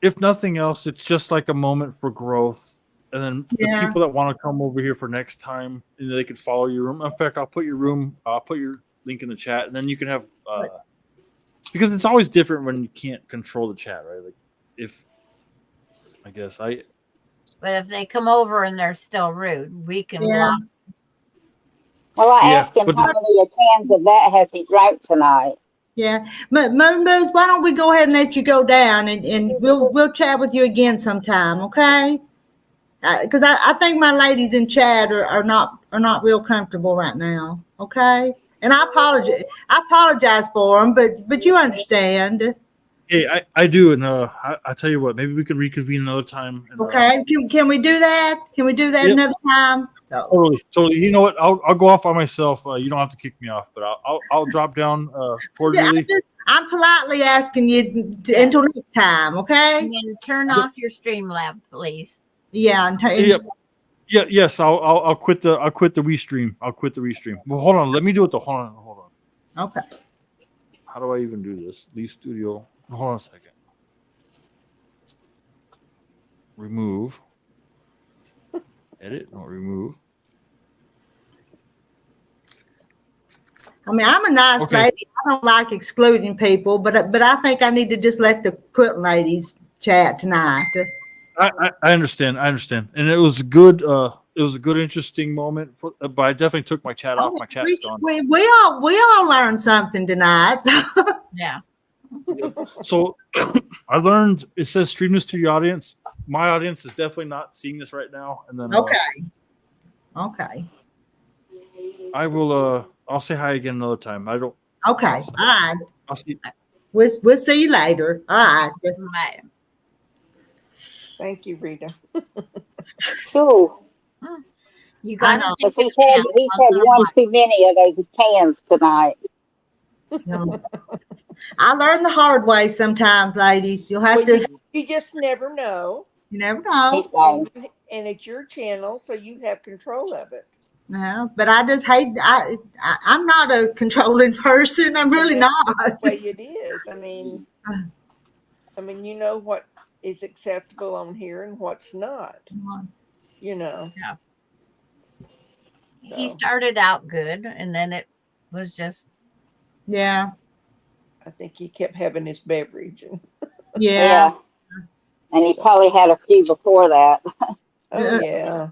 it's just like a moment for growth. And then the people that want to come over here for next time, they could follow your room. In fact, I'll put your link in the chat, and then you can have because it's always different when you can't control the chat, right? Like But if they come over and they're still rude, we can block. Well, I asked him how many cans of that has he drank tonight. Yeah, Moon Boots, why don't we go ahead and let you go down, and we'll chat with you again sometime, okay? Because I think my ladies in chat are not real comfortable right now, okay? And I apologize for them, but you understand. Hey, I do, and I tell you what, maybe we can reconvene another time. And, okay, can we do that? Can we do that yep. another time? Totally. You know what? I'll go off by myself. You don't have to kick me off, but I'll drop down cordially. I'm politely asking you until next time, okay? And then turn off your Streamlab, please. Yeah. Yes. I'll quit the restream. I'll quit the restream. Well, hold on. Let me do it. Hold on. Okay. How do I even do this? Leave studio. Hold on a second. Remove. Edit. No, remove. I mean, I'm a nice lady. I don't like excluding people, but I think I need to just let the quilting ladies chat tonight. I understand, and it was a good, interesting moment. But I definitely took my chat off. My chat's gone. We all learned something tonight. Yeah. So I learned. It says stream this to your audience. My audience is definitely not seeing this right now. And then okay. I will. I'll say hi again another time. I don't. Okay. All right. I'll see. We'll see you later. All right. Bye. Thank you, Rita. Cool. You got to think he's had one too many of those cans tonight. I learn the hard way sometimes, ladies. You'll have to. You just never know. You never know. And it's your channel, so you have control of it. No, but I just hate. I'm not a controlling person. I'm really not. That's the way it is. I mean, you know what is acceptable on here and what's not. You know. Yeah. So. He started out good, and then it was just. Yeah. I think he kept having his beverage. Yeah. And he probably had a few before that. Oh yeah.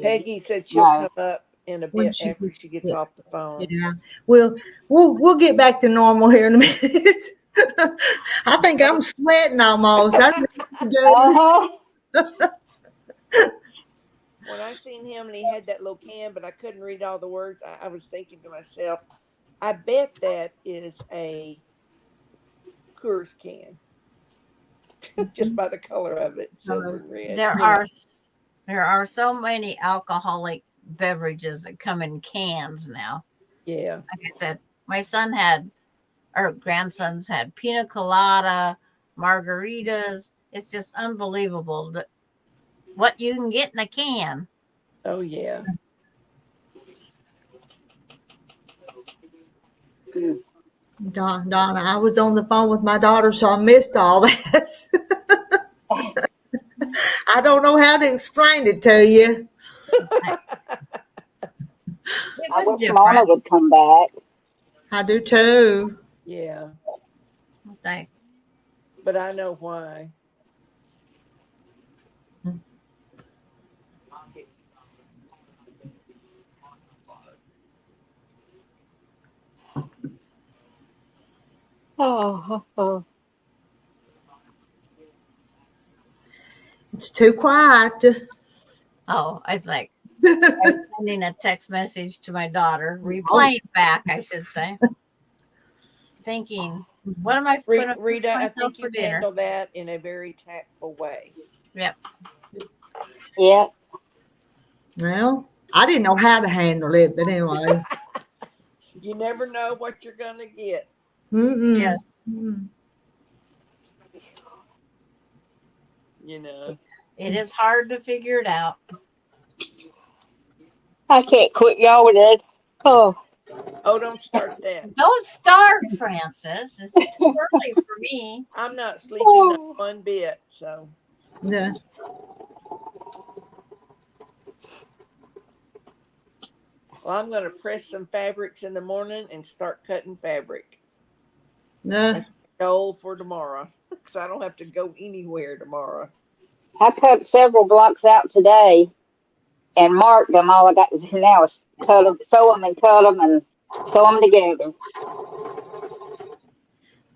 Peggy said she'll come up in a bit after she gets off the phone. Yeah. We'll get back to normal here in a minute. I think I'm sweating almost. When I seen him and he had that little can, but I couldn't read all the words, I was thinking to myself, I bet that is a Coors can. Just by the color of it, silver and red. There are so many alcoholic beverages that come in cans now. Yeah. Like I said, my grandsons had pina colada, margaritas. It's just unbelievable that what you can get in a can. Oh yeah. Donna, I was on the phone with my daughter, so I missed all that. I don't know how to explain it to you. I wish Mona would come back. I do too. Yeah. Like, but I know why. Oh. It's too quiet. Oh, it's like I'm sending a text message to my daughter, replaying back, I should say. Thinking, what am I going to Rita, I think you handle that in a very tactful way. Yep. Yep. Well, I didn't know how to handle it, but anyway. You never know what you're going to get. Yes. You know. It is hard to figure it out. I can't quit y'all with it. Oh, don't start that. Don't start, Francis. It's too early for me. I'm not sleeping one bit, so. Yeah. Well, I'm going to press some fabrics in the morning and start cutting fabric. Yeah. That's my goal for tomorrow, because I don't have to go anywhere tomorrow. I cut several blocks out today and marked them. All I got to do now is sew them and cut them and sew them together.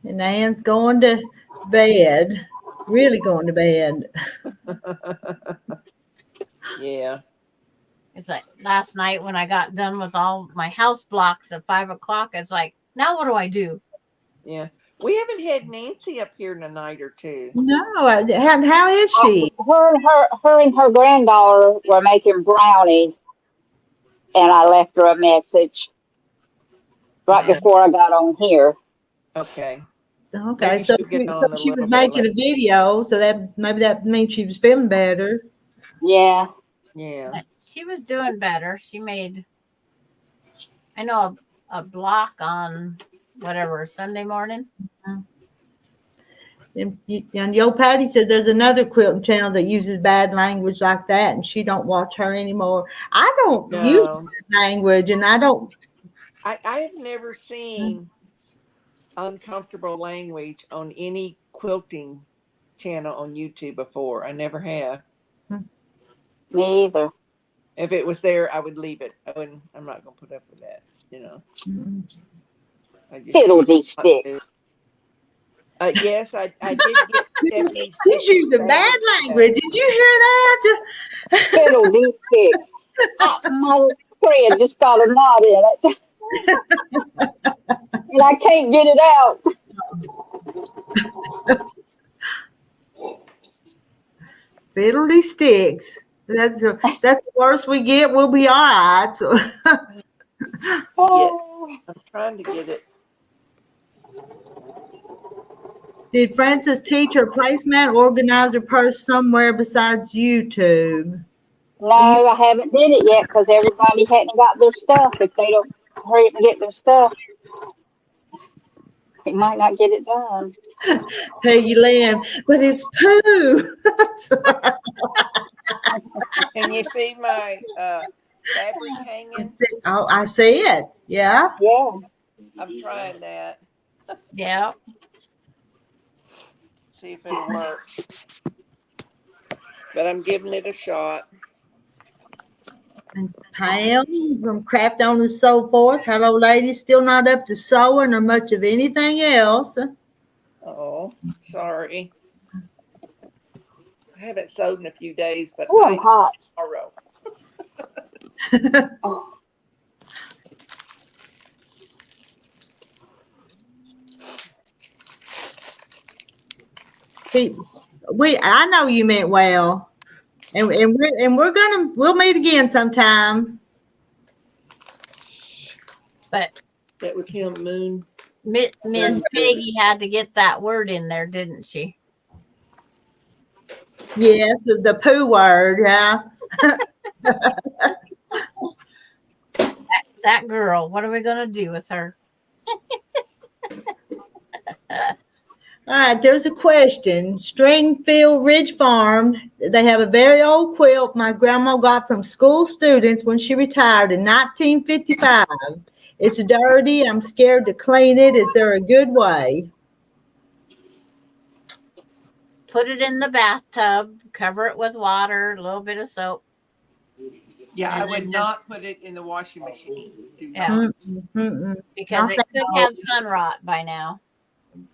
And Ann's going to bed. Really going to bed. Yeah. It's like last night when I got done with all my house blocks at 5 o'clock. It's like, now what do I do? Yeah. We haven't had Nancy up here in a night or two. No, how is she? Her and her granddaughter were making brownies, and I left her a message right before I got on here. Okay. Okay, Maybe so she'll get on a she was little bit making later. a video, so that maybe that means she was feeling better. Yeah. Yeah. She was doing better. She made, I know, a block on whatever, Sunday morning. And Yo Patty said there's another quilting channel that uses bad language like that, and she don't watch her anymore. I don't use bad language, and I don't. I have never seen uncomfortable language on any quilting channel on YouTube before. I never have. Me either. If it was there, I would leave it. I'm not going to put up with that, you know. Fiddledy stick. Yes, I did get Stephanie's. She's using bad language. Did you hear that? Fiddledy stick. My friend just got a knot in it. And I can't get it out. Fiddledy sticks. That's the worst we get. We'll be all right. So. I'm trying to get it. Did Frances teach her placemat organizer purse somewhere besides YouTube? No, I haven't did it yet because everybody hadn't got their stuff. If they don't hurry up and get their stuff, it might not get it done. Peggy Lamb, but it's poo. Can you see my fabric hanging? Oh, I see it. Yeah. Yeah. I'm trying that. Yeah. See if it'll work. But I'm giving it a shot. And Pam from Craft On and So Forth. Hello, ladies. Still not up to sewing or much of anything else. Oh, sorry. I haven't sewed in a few days, but I'm hot. Tomorrow. Oh. I know you meant well, and we'll meet again sometime. But that was him, Moon. Miss Peggy had to get that word in there, didn't she? Yes, the poo word, yeah. that girl, what are we going to do with her? All right, there's a question. Stringfield Ridge Farm, they have a very old quilt my grandma got from school students when she retired in 1955. It's dirty. I'm scared to clean it. Is there a good way? Put it in the bathtub, cover it with water, a little bit of soap. Yeah, I would not put it in the washing machine. Yeah. Because it could have sun rot by now.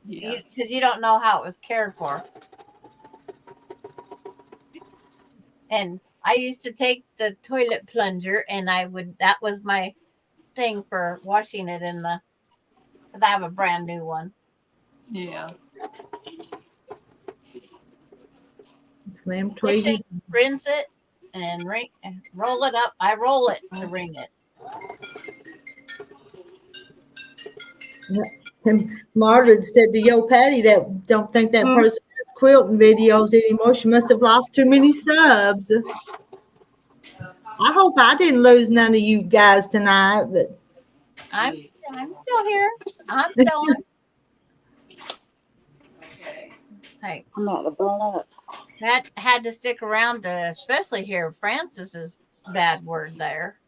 Yeah. Because you don't know how it was cared for. And I used to take the toilet plunger and that was my thing for washing it because I have a brand new one. Yeah. Slam twiggy. Rinse it and roll it up. I roll it to wring it. And Marta said to Yo Patty that don't think that person has quilting videos anymore. She must have lost too many subs. I hope I didn't lose none of you guys tonight, but I'm still here. I'm sewing. I'm not to burn up. That had to stick around to especially hear Francis's bad word there.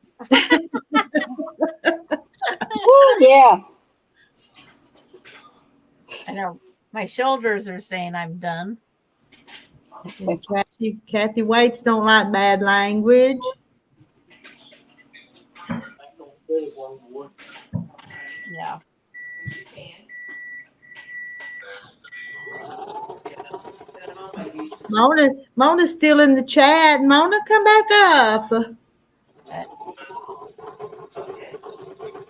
Yeah. I know my shoulders are saying I'm done. Kathy Waits don't like bad language. Yeah. Mona's still in the chat. Mona, come back up.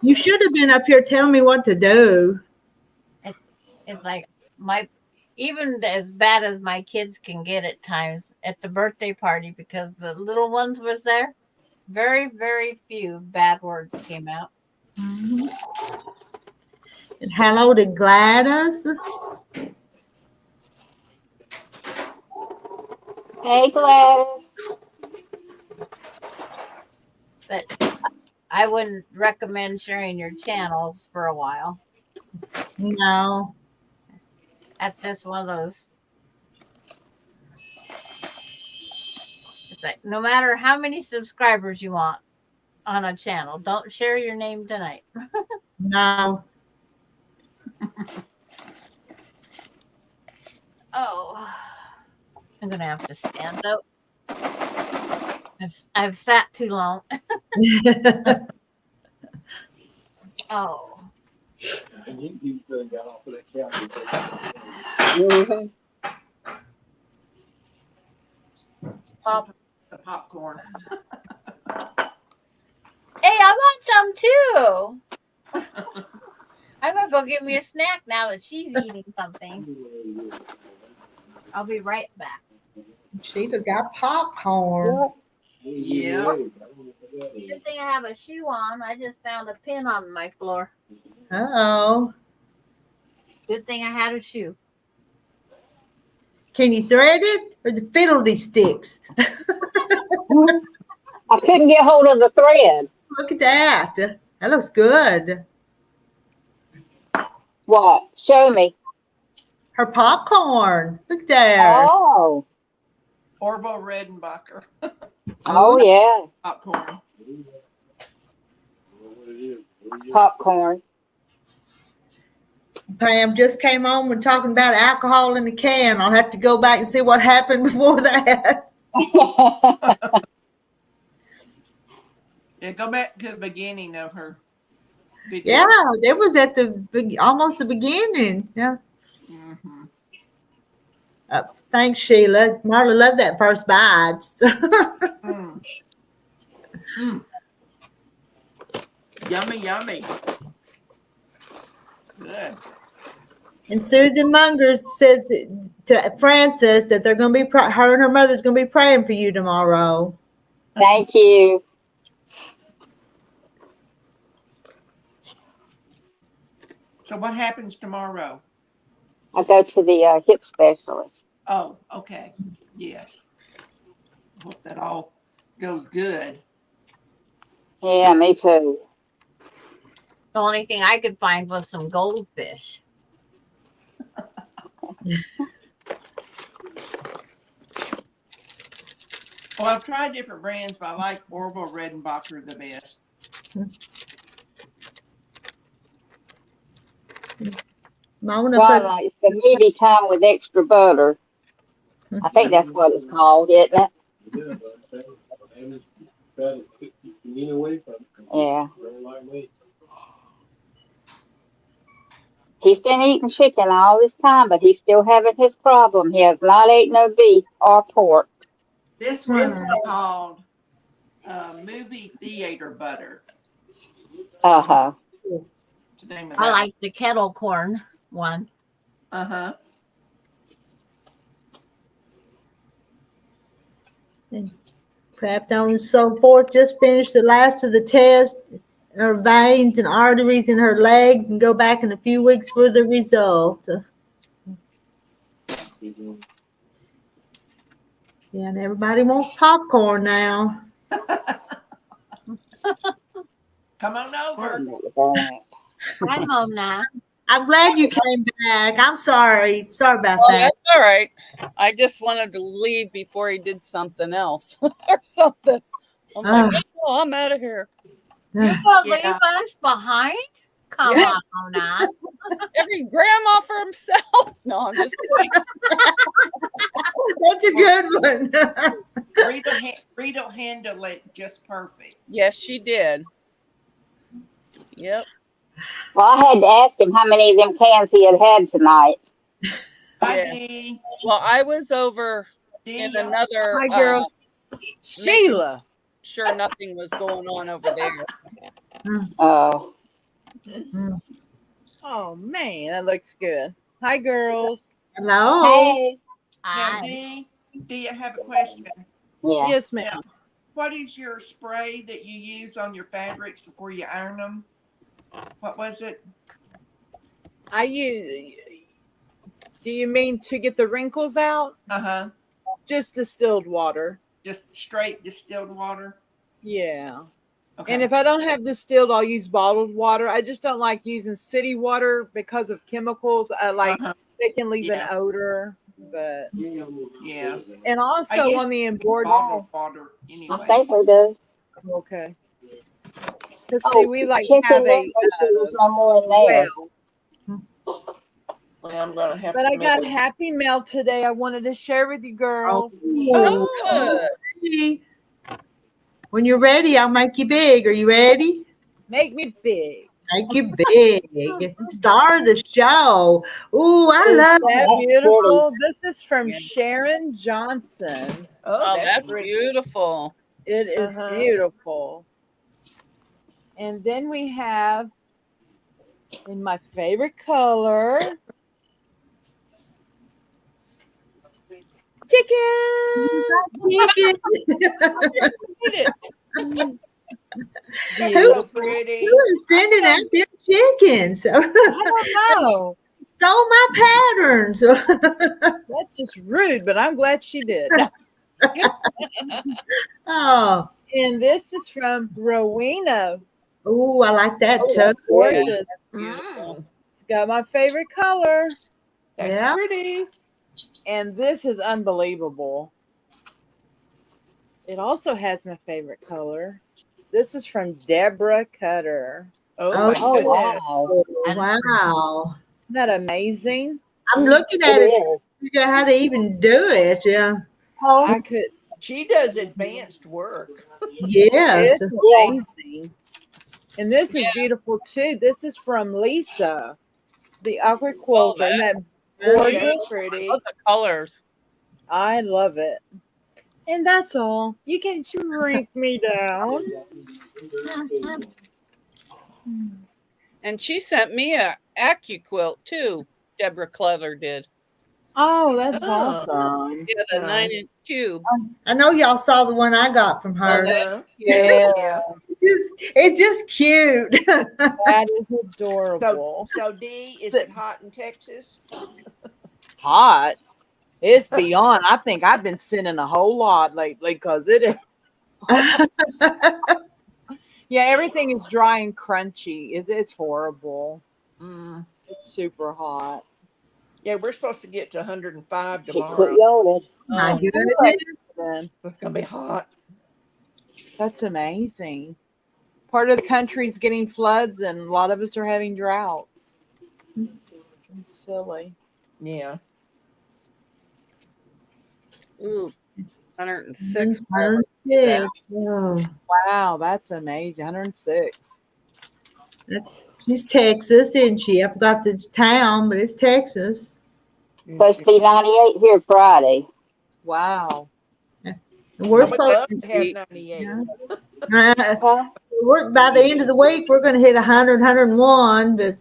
You should have been up here telling me what to do. It's like even as bad as my kids can get at times at the birthday party, because the little ones was there, very, very few bad words came out. Mm-hmm. And hello to Gladys. Hey, Gladys. But I wouldn't recommend sharing your channels for a while. No. That's just one of those. It's like, no matter how many subscribers you want on a channel, don't share your name tonight. No. Oh, I'm gonna have to stand up. I've sat too long. Oh. Popcorn. Hey, I want some too. I'm gonna go get me a snack now that she's eating something. I'll be right back. Sheila got popcorn. Yeah. Good thing I have a shoe on. I just found a pin on my floor. Uh-oh. Good thing I had a shoe. Can you thread it or the fiddly sticks? I couldn't get hold of the thread. Look at that. That looks good. What? Show me. Her popcorn. Look there. Oh. Orville Redenbacher. Oh, yeah. Popcorn. Popcorn. Pam just came home and talking about alcohol in the can. I'll have to go back and see what happened before that. Yeah, go back to the beginning of her video. Yeah, it was at almost the beginning. Yeah. Mm-hmm. Thanks, Sheila. Marla loved that first bite. Mm. Mm. Yummy, yummy. Good. And Susan Munger says to Frances that they're going to be her and her mother's going to be praying for you tomorrow. Thank you. So what happens tomorrow? I go to the hip specialist. Oh, okay. Yes. Hope that all goes good. Yeah, me too. The only thing I could find was some goldfish. Well, I've tried different brands, but I like Orville Redenbacher the best. It's the movie Time with Extra Butter. I think that's what it's called, isn't it? Yeah. He's been eating chicken all this time, but he's still having his problem. He has not ate no beef or pork. This one's called movie theater butter. Uh-huh. What's the name of that? I like the kettle corn one. Uh-huh. Craft on and so forth. Just finished the last of the test. Her veins and arteries in her legs, and go back in a few weeks for the results. Yeah, and everybody wants popcorn now. Come on over. I'm home now. I'm glad you came back. I'm sorry. Sorry about that. That's all right. I just wanted to leave before he did something else or something. I'm like, oh, I'm out of here. You gonna leave us behind? Come on now. Every grandma for himself. No, I'm just kidding. That's a good one. Rita handled it just perfect. Yes, she did. Yep. Well, I had to ask him how many of them cans he had tonight. Yeah. Well, I was over in another. Hi, girls. Sheila. Sure, nothing was going on over there. Oh. Oh man, that looks good. Hi, girls. Hello. Hey. Now, Dee, do you have a question? Yeah. Yes, ma'am. What is your spray that you use on your fabrics before you iron them? What was it? I use. Do you mean to get the wrinkles out? Uh-huh. Just distilled water. Just straight distilled water? Yeah. Okay. And if I don't have distilled, I'll use bottled water. I just don't like using city water because of chemicals. I like they can leave an odor, but yeah. And also on the embroidery. Bottled water anyway. I think we do. Okay. Because see, we like check have in a make sure there's no more in there. Well, I'm gonna have but to I got Happy Mail today. I wanted to share with you girls. When you're ready, I'll make you big. Are you ready? Make me big. Make you big. Star of the show. Ooh, I love that beautiful. This is from Sharon Johnson. Oh, that's beautiful. It is beautiful. And then we have in my favorite color, chicken. So pretty. Who is sending out them chickens? I don't know. Stole my patterns. That's just rude, but I'm glad she did. Oh. And this is from Rowena. Oh, I like that too. Gorgeous. It's got my favorite color. That's pretty. And this is unbelievable. It also has my favorite color. This is from Deborah Cutter. Wow. Wow. Isn't that amazing? I'm looking at it to figure out how to even do it. Yeah. I could. She does advanced work. Yes. It's amazing. And this is beautiful too. This is from Lisa, the aqua quilter. Isn't that gorgeous? Pretty. Look at the colors. I love it. And that's all. You can shrink me down. And she sent me a AccuQuilt too. Deborah Clutter did. Oh, that's awesome. Yeah, the 9-inch cube. I know y'all saw the one I got from her. Yeah. It's just cute. That is adorable. So Dee, is it hot in Texas? Hot? It's beyond. I think I've been sending a whole lot lately because it is. Yeah, everything is dry and crunchy. It's horrible. It's super hot. Yeah, we're supposed to get to 105 tomorrow. My goodness. It's gonna be hot. That's amazing. Part of the country is getting floods, and a lot of us are having droughts. It's silly. Yeah. Ooh, 106. 106. Oh. Wow, that's amazing. 106. She's Texas, isn't she? I forgot the town, but it's Texas. Supposed to be 98 here Friday. Wow. We're supposed to have 98. We're by the end of the week, we're going to hit 100, 101, but.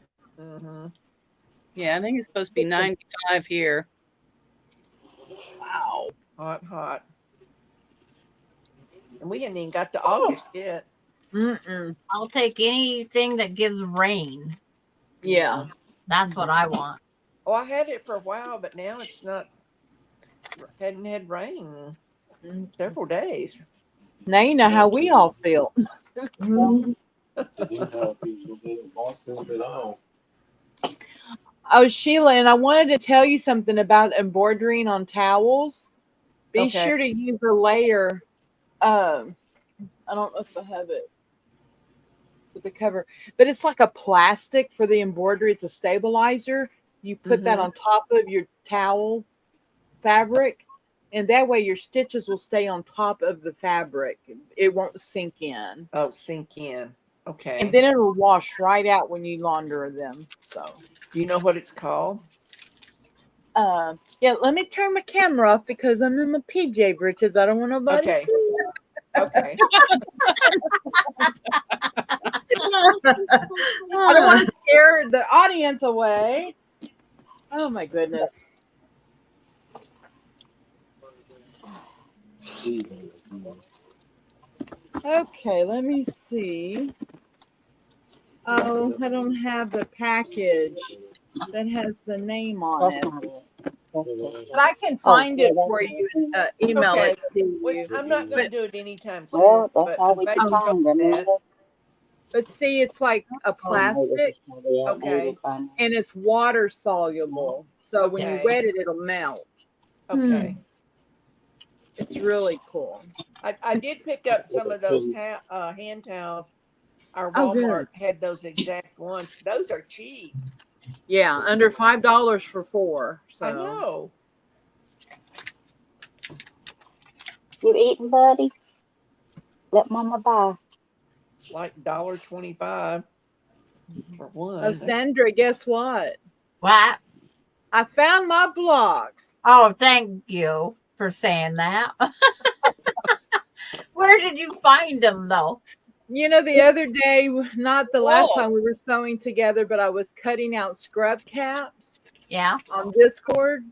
Yeah, I think it's supposed to be 95 here. Wow. Hot. And we hadn't even got to August yet. I'll take anything that gives rain. Yeah. That's what I want. Oh, I had it for a while, but now it's not. Hadn't had rain in several days. Now you know how we all feel. Oh, Sheila, and I wanted to tell you something about embroidering on towels. Be sure to use a layer. I don't know if I have it with the cover, but it's like a plastic for the embroidery. It's a stabilizer. You put that on top of your towel fabric, and that way your stitches will stay on top of the fabric. It won't sink in. Oh, sink in. Okay. And then it'll wash right out when you launder them. So, do you know what it's called? Yeah, let me turn my camera off because I'm in my PJ britches. I don't want nobody to see it. Okay. I don't want to scare the audience away. Oh my goodness. Okay, let me see. Oh, I don't have the package that has the name on it. But I can find it for you and email Okay. it to you. I'm not going to do it anytime soon. Well, that's but how we Baby find told them. me that. But see, it's like a plastic Okay. and it's water soluble. So when you Okay. wet it, it'll melt. Okay. It's really cool. I did pick up some of those hand towels. Our Oh, Walmart good. had those exact ones. Those are cheap. Yeah, under $5 for 4. So I know. You eating, buddy? Let Mama buy. Like $1.25 for one. Oh, Sandra, guess what? What? I found my blocks. Oh, thank you for saying that. Where did you find them, though? You know, the other day, not the last time we were sewing together, but I was cutting out scrub caps. Yeah. On Discord.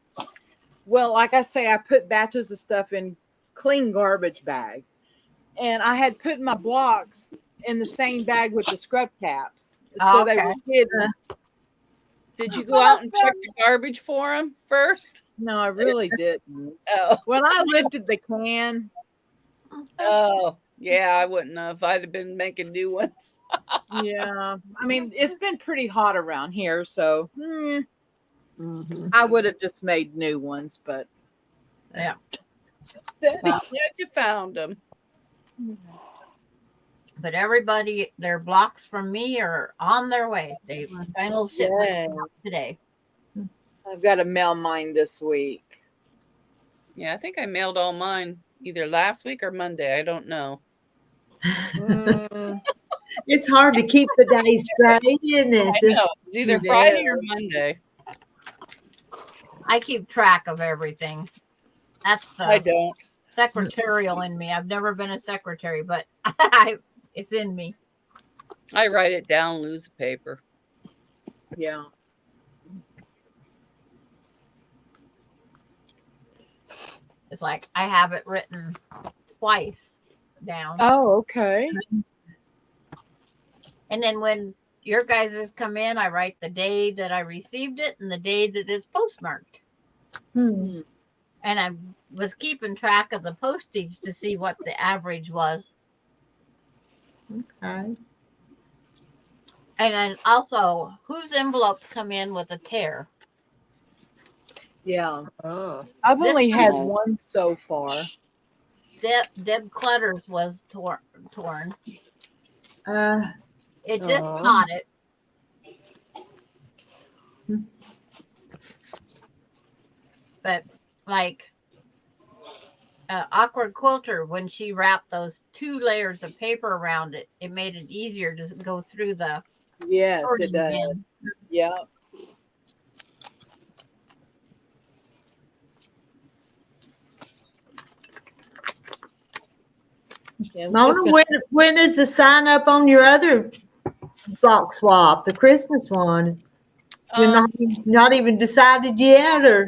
Well, like I say, I put batches of stuff in clean garbage bags. And I had put my blocks in the same bag with the scrub caps. So they were hidden. Did you go out and check the garbage for them first? No, I really didn't. Oh. When I lifted the can. Oh, yeah, I wouldn't have. I'd have been making new ones. Yeah. I mean, it's been pretty hot around here, so I would have just made new ones, but yeah. Glad you found them. But everybody, their blocks from me are on their way. They final shipment today. I've got to mail mine this week. Yeah, I think I mailed all mine either last week or Monday. I don't know. It's hard to keep the days straight, isn't it? I know. It's either Friday or Monday. I keep track of everything. That's the I don't. secretarial in me. I've never been a secretary, but it's in me. I write it down, lose the paper. Yeah. It's like I have it written twice down. Oh, okay. And then when your guys' come in, I write the day that I received it and the day that it's postmarked. And I was keeping track of the postage to see what the average was. Okay. And then also, whose envelopes come in with a tear? Yeah. Oh. I've only had one so far. Deb Clutter's was torn. It just Oh. caught it. But like Awkward Quilter, when she wrapped those 2 layers of paper around it, it made it easier to go through the Yes, it sorting does. bin. Yeah. Mona, when is the sign up on your other block swap, the Christmas one? You're not even decided yet, or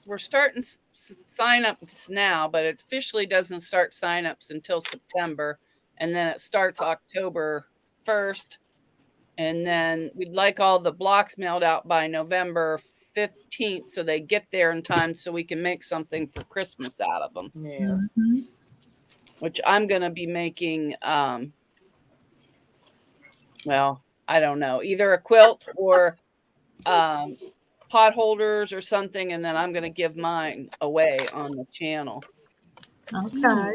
We're starting sign-ups now, but it officially doesn't start sign-ups until September, and then it starts October 1st, and then we'd like all the blocks mailed out by November 15th so they get there in time so we can make something for Christmas out of them. Yeah. Which I'm going to be making, well, I don't know, either a quilt or pot holders or something, and then I'm going to give mine away on the channel. okay.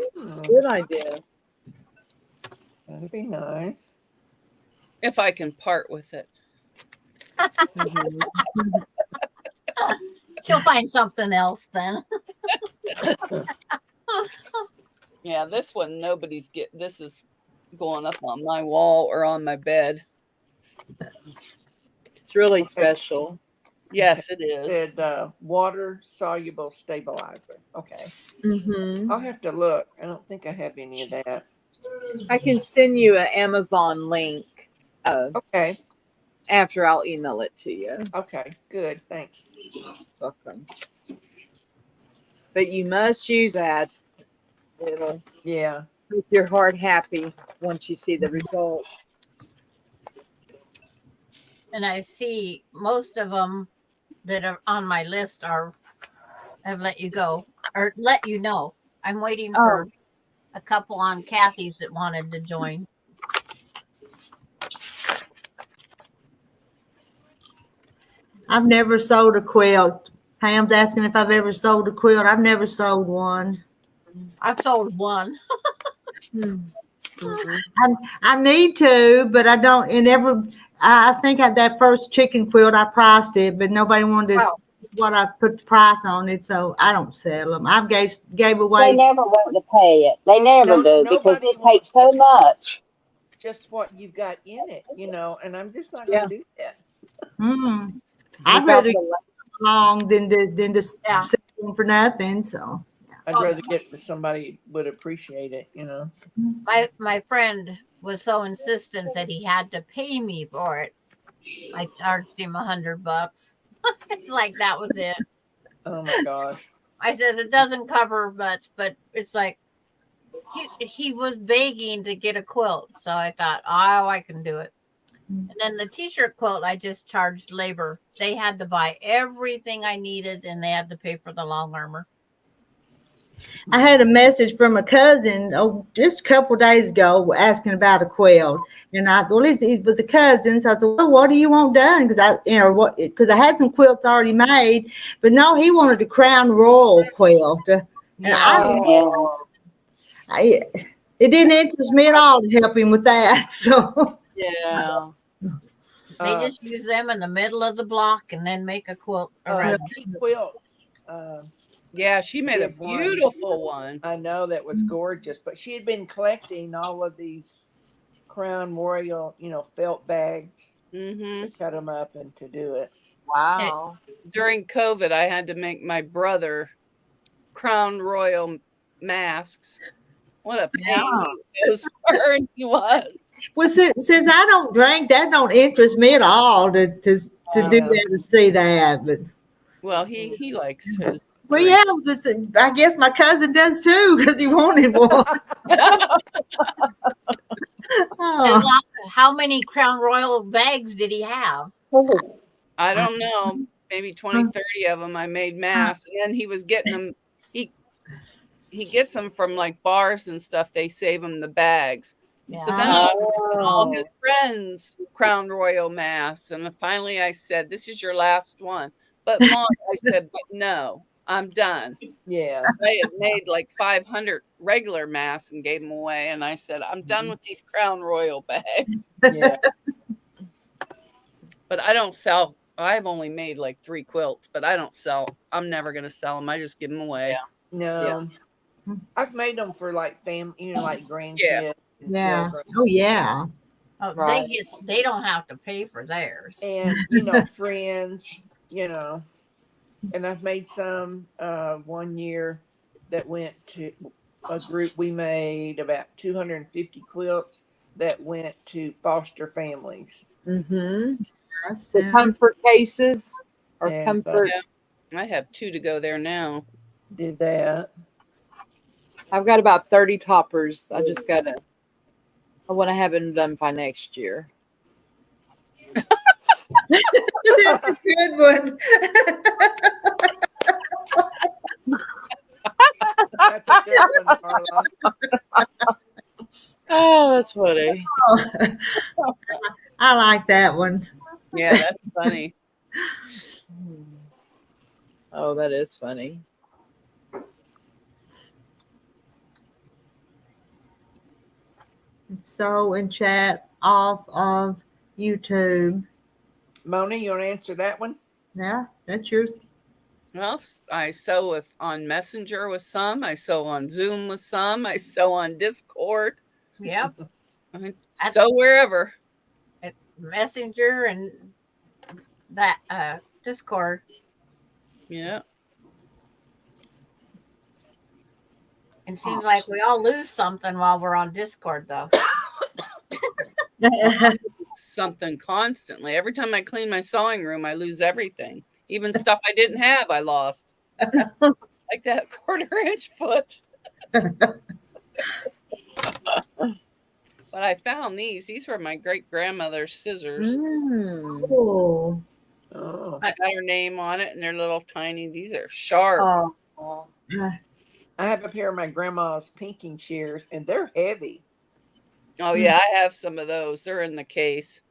Good idea. That'd be nice. If I can part with it. She'll find something else then. Yeah, this one this is going up on my wall or on my bed. It's really special. Yes, it is. Said water soluble stabilizer. Okay. Mm-hmm. I'll have to look. I don't think I have any of that. I can send you an Amazon link. Okay. After I'll email it to you. Okay. Good. Thanks. Welcome. But you must use that. It'll make your heart happy once you see the result. And I see most of them that are on my list have let you go or let you know. I'm waiting for a couple on Kathy's that wanted to join. I've never sold a quilt. Pam's asking if I've ever sold a quilt. I've never sold one. I've sold one. I need to, but I don't. I think at that first chicken quilt, I priced it, but nobody wanted what I put the price on it, so I don't sell them. I gave away. They never want to pay it. They never do because it takes so much. Just what you've got in it, and I'm just not going to do that. I'd rather get long than to sell them for nothing. So I'd rather get with somebody would appreciate it, My friend was so insistent that he had to pay me for it. I charged him $100. It's like that was it. Oh my gosh. I said it doesn't cover much, but it's like he was begging to get a quilt. So I thought, I can do it. And then the t-shirt quilt, I just charged labor. They had to buy everything I needed and they had to pay for the long armor. I had a message from a cousin just a couple of days ago asking about a quilt, and I thought it was a cousin. So I thought, well, what do you want done? Because I had some quilts already made, but no, he wanted a Crown Royal quilt. And it didn't interest me at all to help him with that. So they just use them in the middle of the block and then make a quilt around quilts. Yeah, she made a beautiful one. I know, that was gorgeous. But she had been collecting all of these Crown Royal, felt bags to cut them up and to do it. Wow. During COVID, I had to make my brother Crown Royal masks. What a pain those were, and he was. Well, since I don't drink, that don't interest me at all to do that or see that. But well, he likes his. Well, yeah, I guess my cousin does too because he wanted one. How many Crown Royal bags did he have? I don't know. Maybe 20, 30 of them I made masks. And then he was getting them. He gets them from like bars and stuff. They save him the bags. Yeah. So then I was getting all his friends Crown Royal masks. And finally I said, this is your last one. But Mom, I said, but no. I'm done. Yeah. I had made like 500 regular masks and gave them away. And I said, I'm done with these Crown Royal bags. Yeah. But I don't sell. I've only made like 3 quilts, but I don't sell. I'm never going to sell them. I just give them away. Yeah. No. Yeah. I've made them for like family, like grandkids. Yeah. Oh, yeah. Oh, they don't have to pay for theirs. And, friends, And I've made some one year that went to a group. We made about 250 quilts that went to foster families. The comfort cases or comfort. I have 2 to go there now. Did that. I've got about 30 toppers. I want to have them done by next year. That's a good one. That's a good one, Carla. Oh, that's funny. I like that one. Yeah, that's funny. Oh, that is funny. So in chat off of YouTube. Mona, you want to answer that one? Yeah, that's yours. Well, I sew on Messenger with some. I sew on Zoom with some. I sew on Discord. Yep. I sew wherever. At Messenger and that Discord. Yeah. It seems like we all lose something while we're on Discord, though. Something constantly. Every time I clean my sewing room, I lose everything. Even stuff I didn't have, I lost. Like that 1/4-inch foot. But I found these. These were my great-grandmother's scissors. Oh. I got her name on it, and they're little tiny. These are sharp. Oh. I have a pair of my grandma's pinking shears, and they're heavy. Oh, yeah, I have some of those. They're in the case.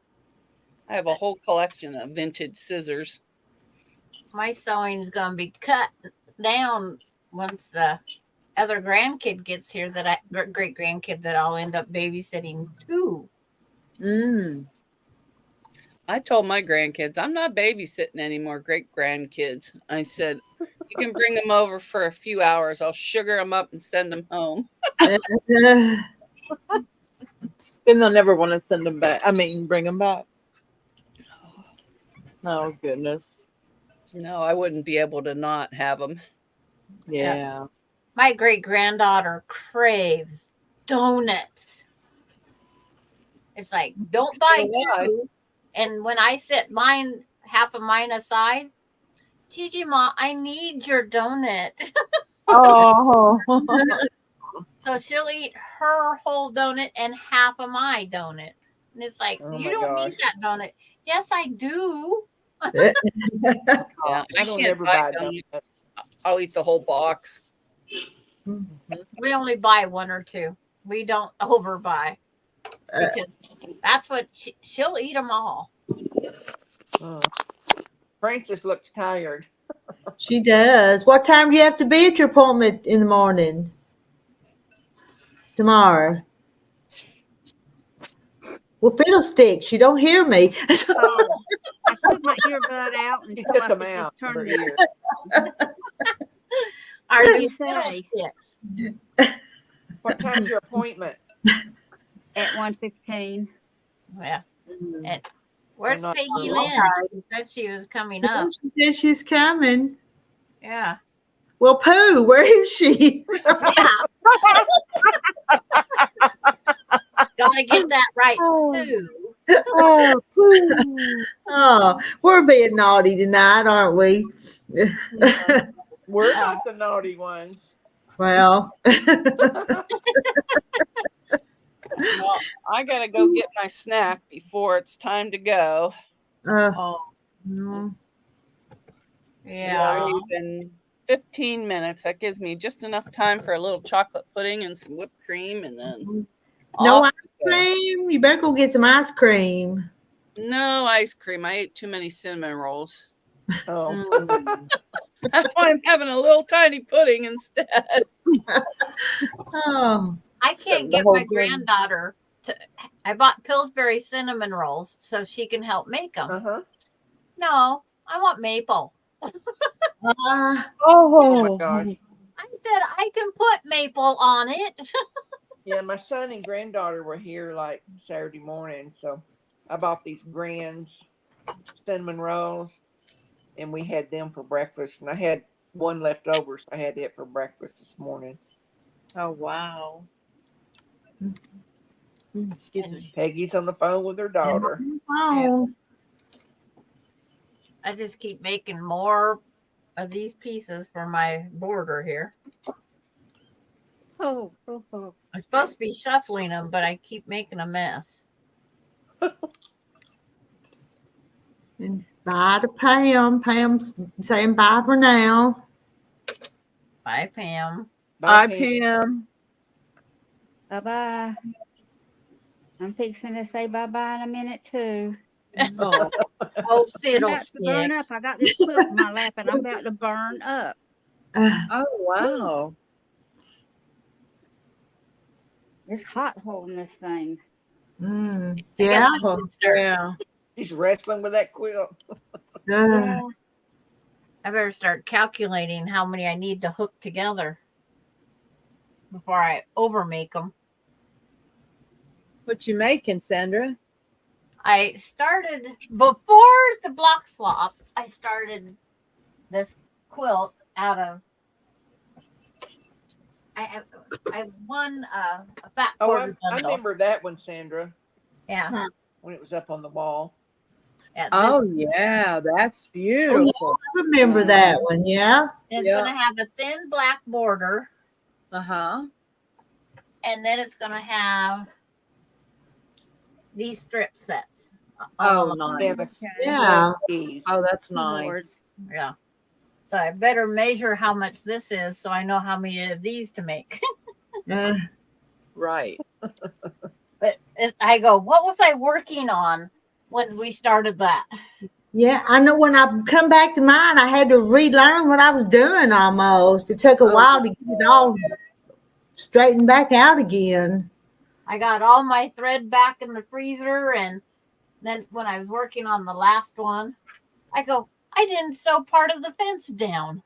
I have a whole collection of vintage scissors. My sewing's going to be cut down once the other grandkid gets here, great grandkid that I'll end up babysitting too. I told my grandkids, I'm not babysitting any more great grandkids. I said, you can bring them over for a few hours. I'll sugar them up and send them home. Then they'll never want to send them back. I mean, bring them back. Oh, goodness. No, I wouldn't be able to not have them. Yeah. My great granddaughter craves donuts. It's like, don't buy two. And when I set mine, half of mine aside, Gigi, Ma, I need your donut. Oh. So she'll eat her whole donut and half of my donut. And it's like, you don't need that donut. Yes, I do. Yeah, I can't buy donuts. I'll eat the whole box. We only buy one or two. We don't overbuy. Because that's what she'll eat them all. Frances looks tired. She does. What time do you have to be at your appointment in the morning? Tomorrow. Well, fiddlesticks, you don't hear me. Oh, I put my earbud out and took them out. Are you fiddlesticks? What time's your appointment? At 1:15. Yeah. And where's Peggy Lynn? She said she was coming up. She said she's coming. Yeah. Well, Pooh, where is she? Gotta get that right, Pooh. Oh, we're being naughty tonight, aren't we? We're not the naughty ones. Well, Well, I gotta go get my snack before it's time to go. Yeah. Even 15 minutes. That gives me just enough time for a little chocolate pudding and some whipped cream, and then no ice cream. You better go get some ice cream. No ice cream. I ate too many cinnamon rolls. Oh. That's why I'm having a little tiny pudding instead. Oh. I can't get my granddaughter to. I bought Pillsbury cinnamon rolls so she can help make them. No, I want maple. Oh my gosh. I said I can put maple on it. Yeah, my son and granddaughter were here like Saturday morning, so I bought these Grands cinnamon rolls, and we had them for breakfast. And I had one left over, so I had it for breakfast this morning. Oh, wow. Excuse me. Peggy's on the phone with her daughter. Yeah. I just keep making more of these pieces for my border here. Oh. I'm supposed to be shuffling them, but I keep making a mess. And bye to Pam. Pam's saying bye for now. Bye, Pam. Bye, Pam. Bye-bye. I'm fixing to say bye-bye in a minute, too. Oh, fiddlesticks. I got this quilt in my lap, and I'm about to burn up. Oh, wow. It's hot holding this thing. Yeah. Yeah. She's wrestling with that quilt. I better start calculating how many I need to hook together before I overmake them. What you making, Sandra? I started before the block swap. I started this quilt out I won a fat Oh, quarter I bundle. remember that one, Sandra. Yeah. When it was up on the wall. Yeah, Oh yeah, that's Oh, beautiful. yeah, I remember that one. Yeah. it's going to have a thin black border. Uh-huh. And then it's going to have these strip sets. Oh, nice. Yeah. Oh, that's Lord. nice. Yeah. So I better measure how much this is so I know how many of these to make. Right. But I go, what was I working on when we started that? Yeah, I know when I come back to mine, I had to relearn what I was doing almost. It took a while to get it all straightened back out again. I got all my thread back in the freezer, and then when I was working on the last one, I go, I didn't sew part of the fence down.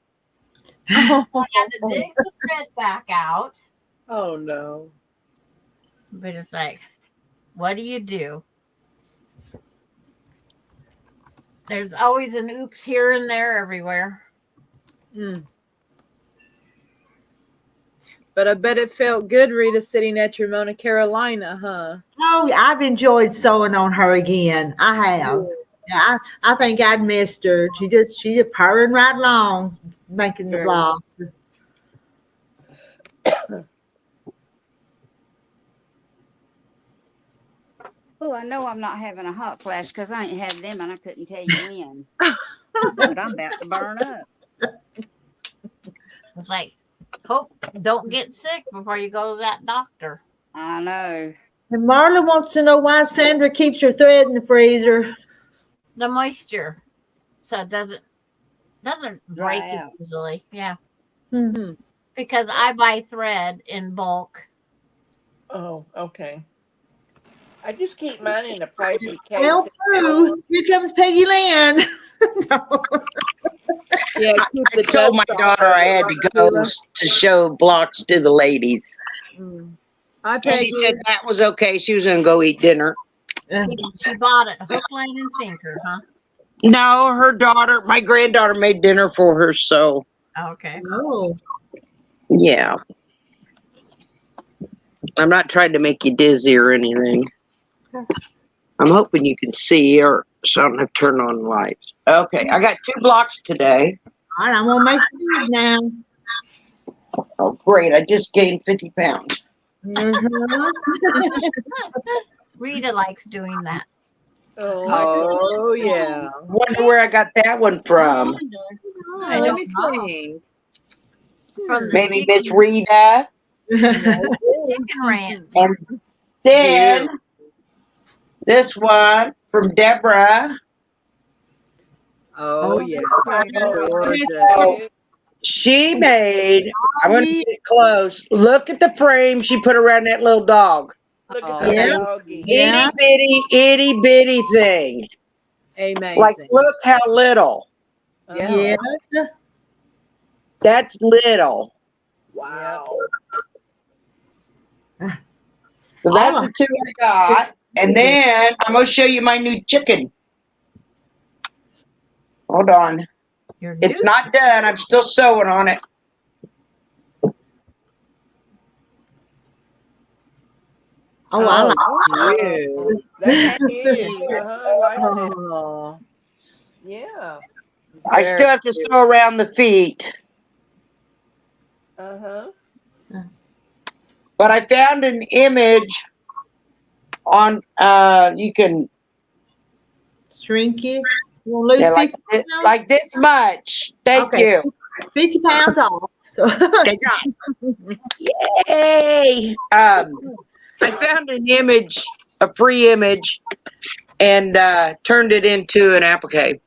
I had to dig the thread back out. Oh no. But it's like, what do you do? There's always an oops here and there everywhere. But I bet it felt good, Rita, sitting at your Mona Carolina, huh? Oh, I've enjoyed sewing on her again. I have. Yeah, I think I'd missed her. She just purring right along, making the blocks. Oh, I know I'm not having a hot flash because I ain't had them and I couldn't tell you when. But I'm about to burn up. It's like, hope don't get sick before you go to that doctor. I know. And Marla wants to know why Sandra keeps her thread in the freezer. The moisture, so it doesn't break as out. easily. Yeah. Hmm. Because I buy thread in bulk. Oh, okay. I just keep mine in a plastic case. Well, Prue, here comes Peggy Lynn. Yeah, I told my daughter I had to go to show blocks to the ladies. And she said that was okay. She was going to go eat dinner. She bought it hook, line, and sinker, huh? No, her daughter, my granddaughter made dinner for her. So, Okay. Oh. Yeah. I'm not trying to make you dizzy or anything. I'm hoping you can see, or so I don't have to turn on lights. Okay, I got 2 blocks today. All right, I'm going to make it now. Oh, great. I just gained 50 pounds. Rita likes doing that. Oh yeah. Wonder where I got that one from. Let me think. From the Maybe Miss Rita. Chicken Ranch. And then this one from Deborah. Oh yeah. So she made, I'm going to get close. Look at the frame she put around that little dog. Look at the doggy. Itty bitty thing. Amazing. Like, look how little. Yes. That's little. Wow. So that's the 2 I got. And then I'm going to show you my new chicken. Hold on. It's not done. I'm still sewing on it. Oh, I like it. That's cute. I like that. Yeah. I still have to sew around the feet. But I found an image on, you can shrink it. You want to lose 50 pounds? Like this much. Thank you. 50 pounds off. So. Yay! I found an image, a free image, and turned it into an applique.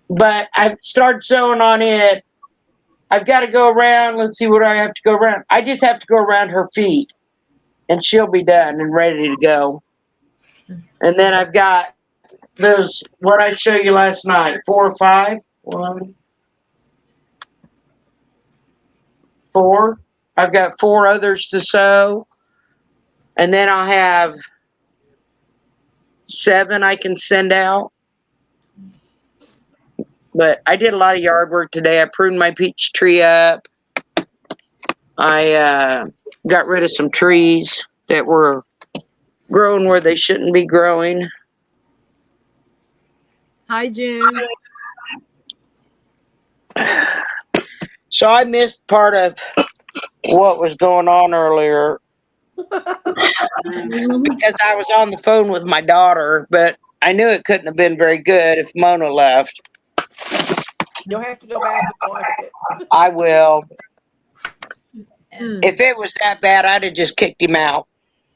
But I've started sewing on it. I've got to go around. Let's see what I have to go around. I just have to go around her feet, and she'll be done and ready to go. And then I've got those, what I showed you last night, 4 or 5. 1, 4. I've got 4 others to sew. And then I'll have 7 I can send out. But I did a lot of yard work today. I pruned my peach tree up. I got rid of some trees that were growing where they shouldn't be growing. Hi, June. So I missed part of what was going on earlier because I was on the phone with my daughter, but I knew it couldn't have been very good if Mona left. You'll have to go back and watch it. I will. If it was that bad, I'd have just kicked him out.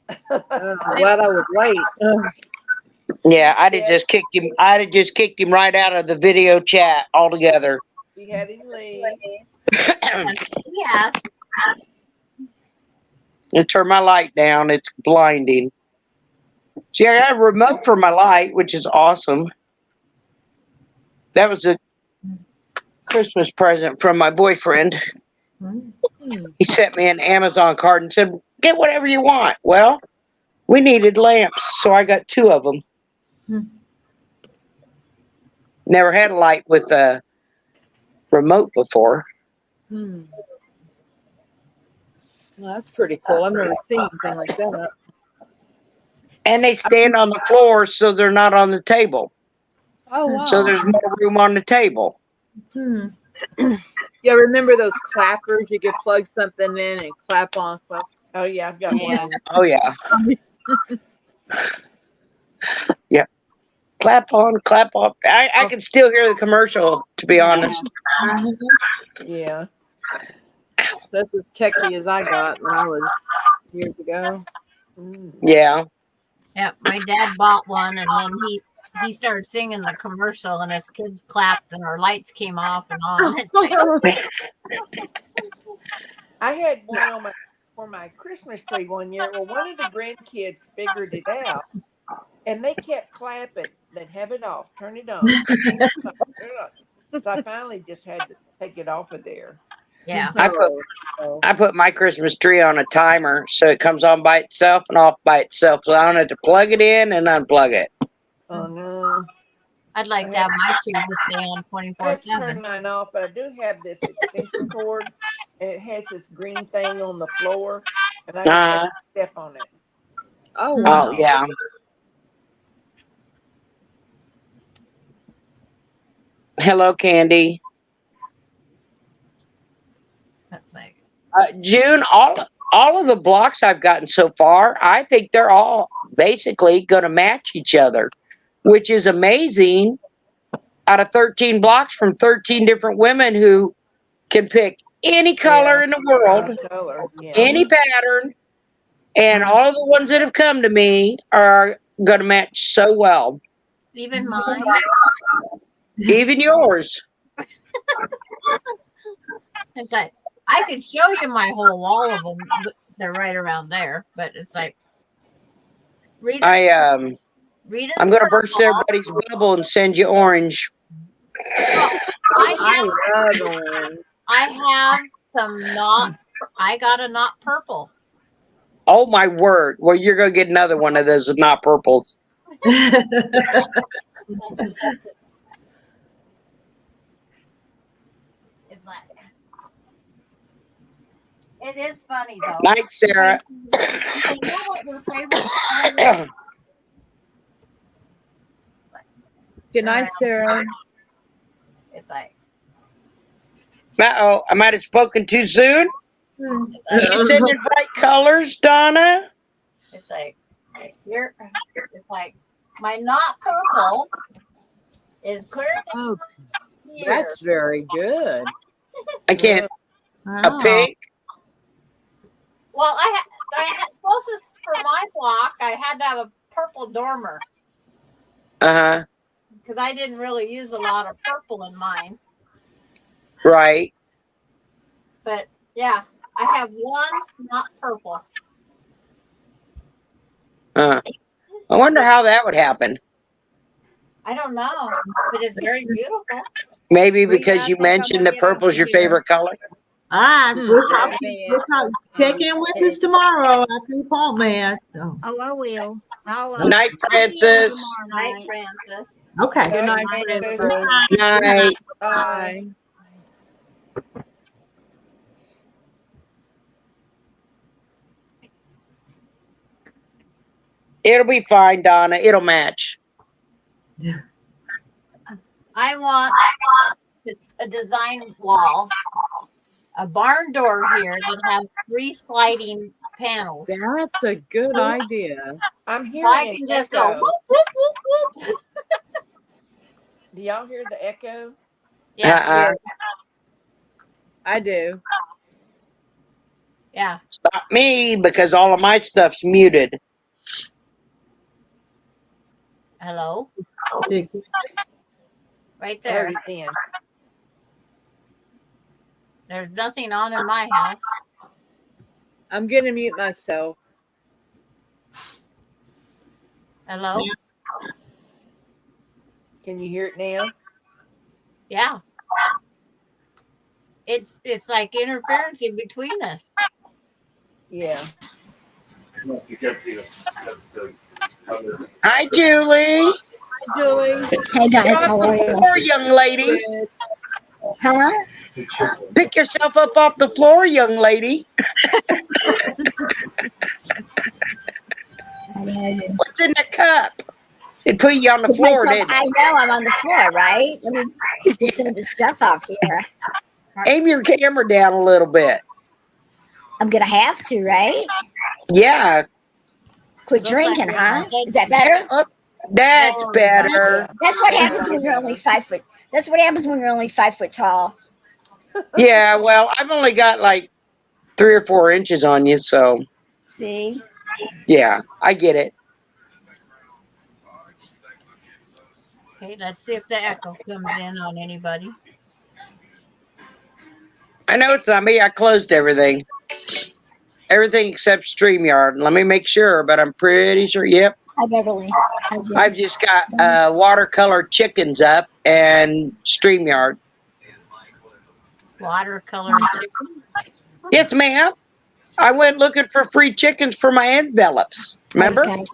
I'm glad I was late. Yeah, I'd have just kicked him. I'd have just kicked him right out of the video chat altogether. She had him leave. Yes. And turn my light down. It's blinding. See, I got a remote for my light, which is awesome. That was a Christmas present from my boyfriend. He sent me an Amazon card and said, "Get whatever you want." Well, we needed lamps, so I got 2 of them. Never had a light with a remote before. Well, that's pretty cool. I've never seen anything like that. And they stand on the floor, so they're not on the table. Oh, wow. So there's more room on the table. Yeah, remember those clappers? You could plug something in and clap on. Clap. Oh, yeah, I've got one. Oh, yeah. Yeah. Clap on, clap off. I can still hear the commercial, to be honest. Yeah. That's as techy as I got when I was years ago. Yeah. Yeah, my dad bought one, and then he started singing the commercial, and his kids clapped, and our lights came off and on. I had one for my Christmas tree one year. Well, one of the grandkids figured it out, and they kept clapping. They'd have it off, turn it on. So I finally just had to take it off of there. Yeah. I put my Christmas tree on a timer so it comes on by itself and off by itself. So I don't have to plug it in and unplug it. Oh, no. I'd like to have my tree to stay on I have to 24/7. turn mine off, but I do have this extension cord, and it has this green thing on the floor, and I just have to step on it. Oh, wow. Oh, yeah. Hello, Candy. June, all of the blocks I've gotten so far, I think they're all basically going to match each other, which is amazing. Out of 13 blocks from 13 different women who can pick any color in the world, any pattern, and all of the ones that have come to me are going to match so well. Even mine. Even yours. It's like, I could show you my whole wall of them. They're right around there, but it's like, I'm going to burst everybody's bubble and send you orange. I have some not. I got a not purple. Oh my word! Well, you're going to get another one of those not purples. It's like, it is funny though. Night, Sarah. You know what your favorite? Good night, Sarah. It's like, Uh-oh, I might have spoken too soon. You sending bright colors, Donna? It's like, it's like, my not purple is clear. Oh, that's very good. I can't. A pink? Well, I had closest for my block, I had to have a purple dormer. Uh-huh. Because I didn't really use a lot of purple in mine. Right. But yeah, I have one not purple. I wonder how that would happen. I don't know, but it's very beautiful. Maybe because you mentioned that purple's your favorite color. All right, we'll talk. Check in with us tomorrow after your pump, man. So. Oh, I will. Good night, Francis. Night, Francis. Okay. Good night, Francis. Francis. Good night. Bye. It'll be fine, Donna. It'll match. I want a design wall, a barn door here that has 3 sliding panels. That's a good idea. I'm So I hearing can an just go echo. whoop, whoop, whoop, whoop. Do y'all hear the echo? Yes. I do. Yeah. Stop me because all of my stuff's muted. Hello? Right I heard there. it then. There's nothing on in my house. I'm going to mute myself. Hello? Can you hear it now? Yeah. It's like interference in between us. Yeah. Hi, Julie. Hi, Julie. Hey guys, how are you? Floor, young lady. Huh? Pick yourself up off the floor, young lady. What's in the cup? It put you on the floor, didn't it? I know I'm on the floor, right? Let me get some of this stuff off here. Aim your camera down a little bit. I'm gonna have to, right? Yeah. Quit drinking, huh? Is that better? That's better. That's what happens when you're only 5 foot. That's what happens when you're only 5 foot tall. Yeah, well, I've only got like 3 or 4 inches on you, so. See? Yeah, I get it. Okay, let's see if the echo comes in on anybody. I know it's not me. I closed everything. Everything except StreamYard. Let me make sure, but I'm pretty sure. Yep. Hi, Beverly. Hi, Jim. I've just got watercolor chickens up and StreamYard. Watercolor chicken? Yes, ma'am. I went looking for free chickens for my envelopes. Remember? Hi,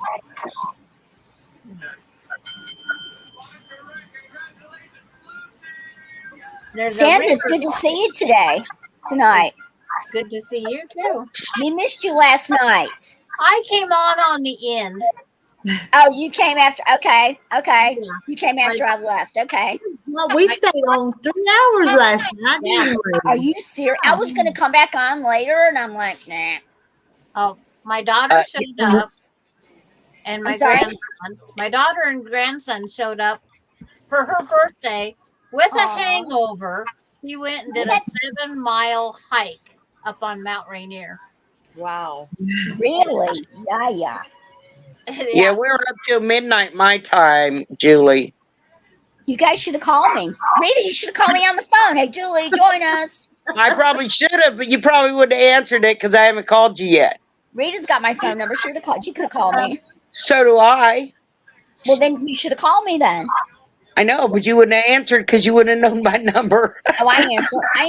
guys. Sandra, it's good to see you tonight. Good to see you too. We missed you last night. I came on the end. Oh, you came after. Okay. You came after I left. Okay. Well, we stayed on 3 hours last night. Yeah. Are you serious? I was going to come back on later, and I'm like, nah. Oh, my daughter showed up, and my grandson. My daughter and grandson showed up for her birthday with a hangover. He went and did a 7-mile hike up on Mount Rainier. Wow. Really? Yeah. Yeah, we were up till midnight my time, Julie. You guys should have called me. Rita, you should have called me on the phone. Hey, Julie, join us. I probably should have, but you probably would have answered it because I haven't called you yet. Rita's got my phone number. She would have called. She could have called me. So do I. Well, then you should have called me then. I know, but you wouldn't have answered because you wouldn't have known my number. Oh, I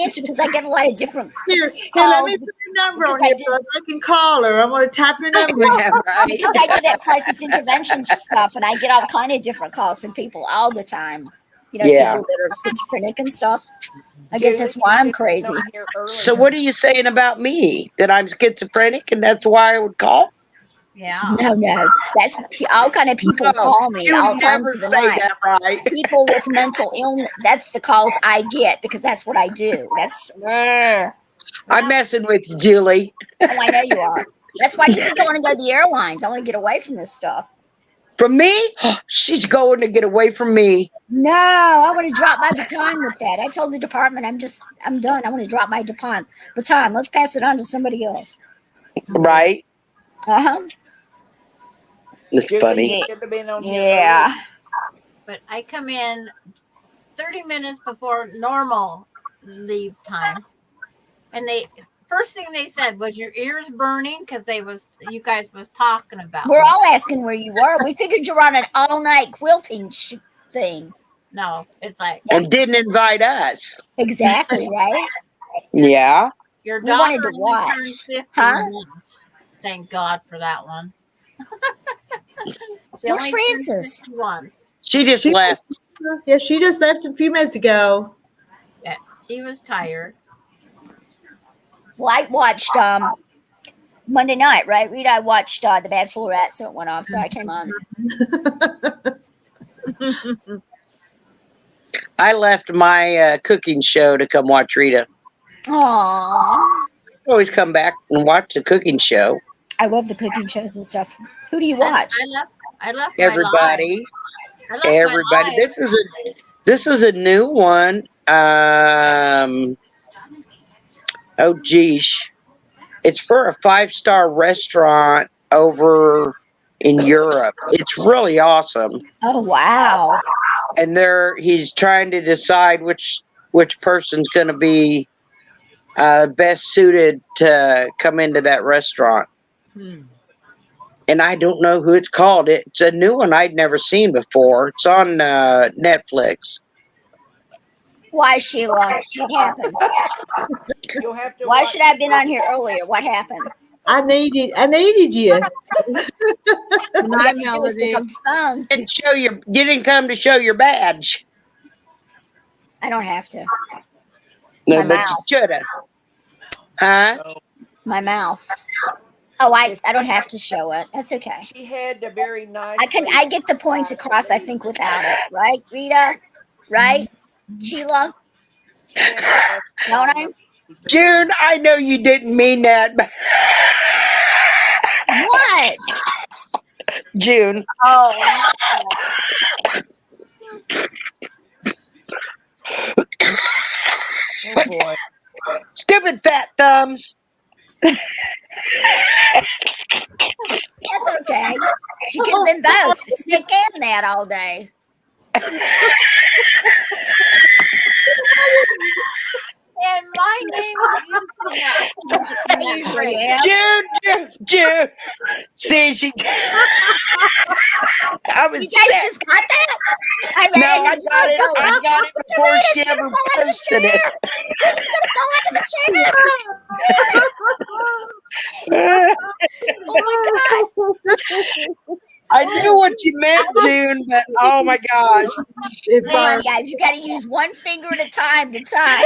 answer because I get a lot of different Here, let me put your number on here so I can call her. I'm going to tap your number. Yeah, right. Because I do that crisis intervention stuff, and I get all kind of different calls from people all the time. You know, people that are schizophrenic and stuff. I guess that's why I'm crazy. So what are you saying about me? That I'm schizophrenic and that's why I would call? Yeah. No. That's all kind of people call me all times of the night. That right. People with mental illness. That's the calls I get because that's what I do. I'm messing with you, Julie. Oh, I know you are. That's why you think I want to go to the airlines. I want to get away from this stuff. From me? She's going to get away from me. No, I want to drop my baton with that. I told the department I'm done. I want to drop my baton. Let's pass it on to somebody else. Right? Uh-huh. It's funny. Yeah. But I come in 30 minutes before normal leave time. And first thing they said was, your ears burning? Because you guys was talking about. We're all asking where you were. We figured you were on an all-night quilting thing. No, it's like. And didn't invite us. Exactly, right? Yeah. Your We wanted daughter to only turned watch. 50 Huh? once. Thank God for that one. She Where's only Francis? turned 50 once. She just left. Yeah, she just left a few minutes ago. Yeah, she was tired. Well, I watched Monday night, right? Rita, I watched The Bachelorette, so it went off, so I came on. I left my cooking show to come watch Rita. Aww. Always come back and watch the cooking show. I love the cooking shows and stuff. Who do you watch? I left Everybody. my live. Everybody. This is a new one. Oh geez. It's for a 5-star restaurant over in Europe. It's really awesome. Oh wow. And he's trying to decide which person's gonna be best suited to come into that restaurant. And I don't know who it's called. It's a new one I'd never seen before. It's on Netflix. Why, Sheila? What happened? You'll have to. Why should I have been on here earlier? What happened? I needed you. Hi, Melody. You didn't come to show your badge. I don't have to. No, but you should have. Huh? My mouth. Oh, I don't have to show it. That's okay. She had a very nice. I get the points across, I think, without it. Right, Rita? Right? Sheila? Don't I? June, I know you didn't mean that. What? June. Oh. Oh boy. Stupid fat thumbs. That's okay. She could have been both, sick and that all day. And my name is June. See, she. I was you guys sick. just got that? I got it before she ever posted it. It's gonna fall out of the chair. Oh my god. I knew what you meant, June, but oh my gosh. Man, guys, you got to use one finger at a time to tie.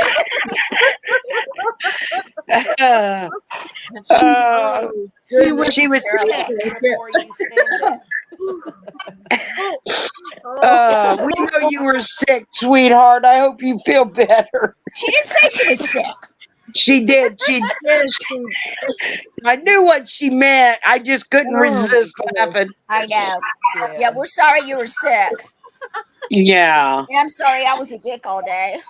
She was sick. We know you were sick, sweetheart. I hope you feel better. She didn't say she was sick. She did. I knew what she meant. I just couldn't resist laughing. I know. Yeah, we're sorry you were sick. Yeah. And I'm sorry I was a dick all day.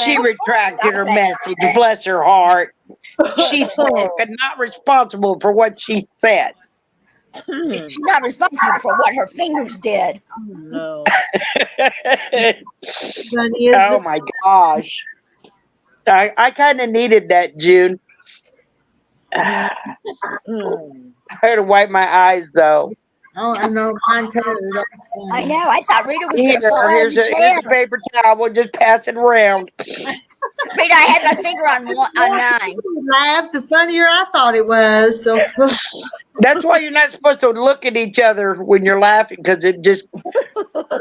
She retracted her message. Bless her heart. She's sick and not responsible for what she says. She's not responsible for what her fingers did. No. Oh my gosh. I kind of needed that, June. I had to wipe my eyes though. Oh, I know mine too. I know. I thought Rita was going to fall out of Here's the chair. a paper towel. We'll just pass it around. Rita, I had my finger on 9. Laugh, the funnier I thought it was. So that's why you're not supposed to look at each other when you're laughing, because it just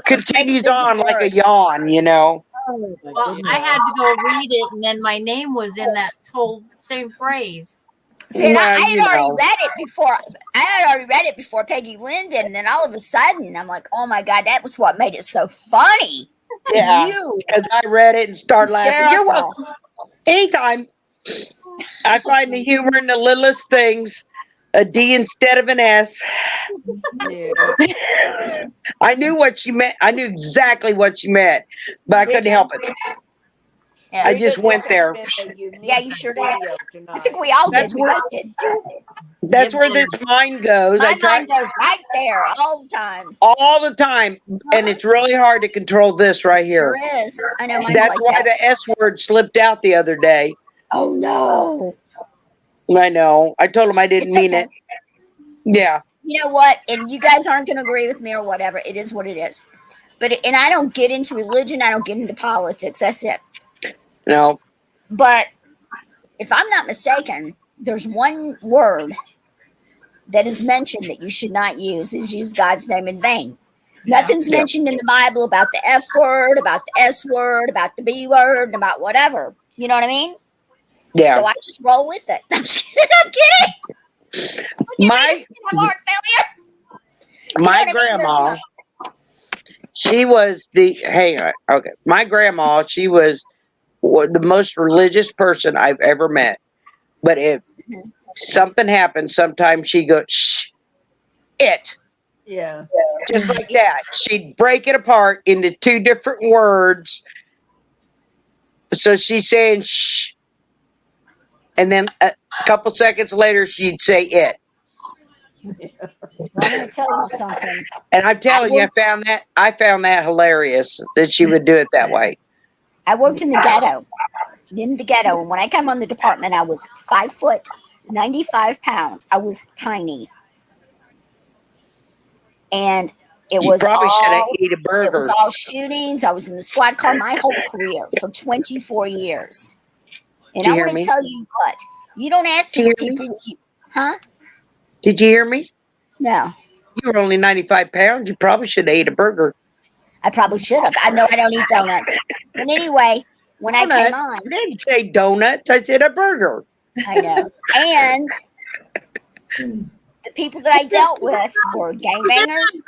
continues on like a yawn, you know. Well, I had to go read it, and then my name was in that whole same phrase. See, I had already read it before. I had already read it before Peggy Lynn did, and then all of a sudden, I'm like, "Oh my god, that was what made it so funny." Yeah, because I read it and started laughing. You're welcome. Anytime. I find the humor in the littlest things. A D instead of an S. Yeah. I knew what she meant. I knew exactly what she meant, but I couldn't help it. Yeah, I just went there. Yeah, you sure did. I think we all did. That's where this mind goes. My mind goes right there all the time. All the time. And it's really hard to control this right here. Sure is. I know. That's why the S word slipped out the other day. Oh no. I know. I told him I didn't mean it. Yeah. you know what? And you guys aren't going to agree with me or whatever. It is what it is. And I don't get into religion. I don't get into politics. That's it. No. But if I'm not mistaken, there's one word that is mentioned that you should not use God's name in vain. Nothing's mentioned in the Bible about the F word, about the S word, about the B word, about whatever. You know what I mean? Yeah. So I just roll with it. I'm kidding. My grandma, she was my grandma, she was the most religious person I've ever met. But if something happened, sometimes she'd go, shh, it. Yeah. Just like that. She'd break it apart into two different words. So she's saying shh. And then a couple seconds later, she'd say it. Well, I'm going to tell you something. And I'm telling you, I found that hilarious that she would do it that way. I worked in the ghetto. And when I came on the department, I was 5 foot, 95 pounds. I was tiny. And it was probably should have eaten a burger. It was all shootings. I was in the squad car my whole career for 24 years. And I want to tell you what, you don't ask these people, huh? Did you hear me? No. You were only 95 pounds. You probably should have ate a burger. I probably should have. I know I don't eat donuts. But anyway, when I came on. I didn't say donuts. I said a burger. I know. And the people that I dealt with were gangbangers.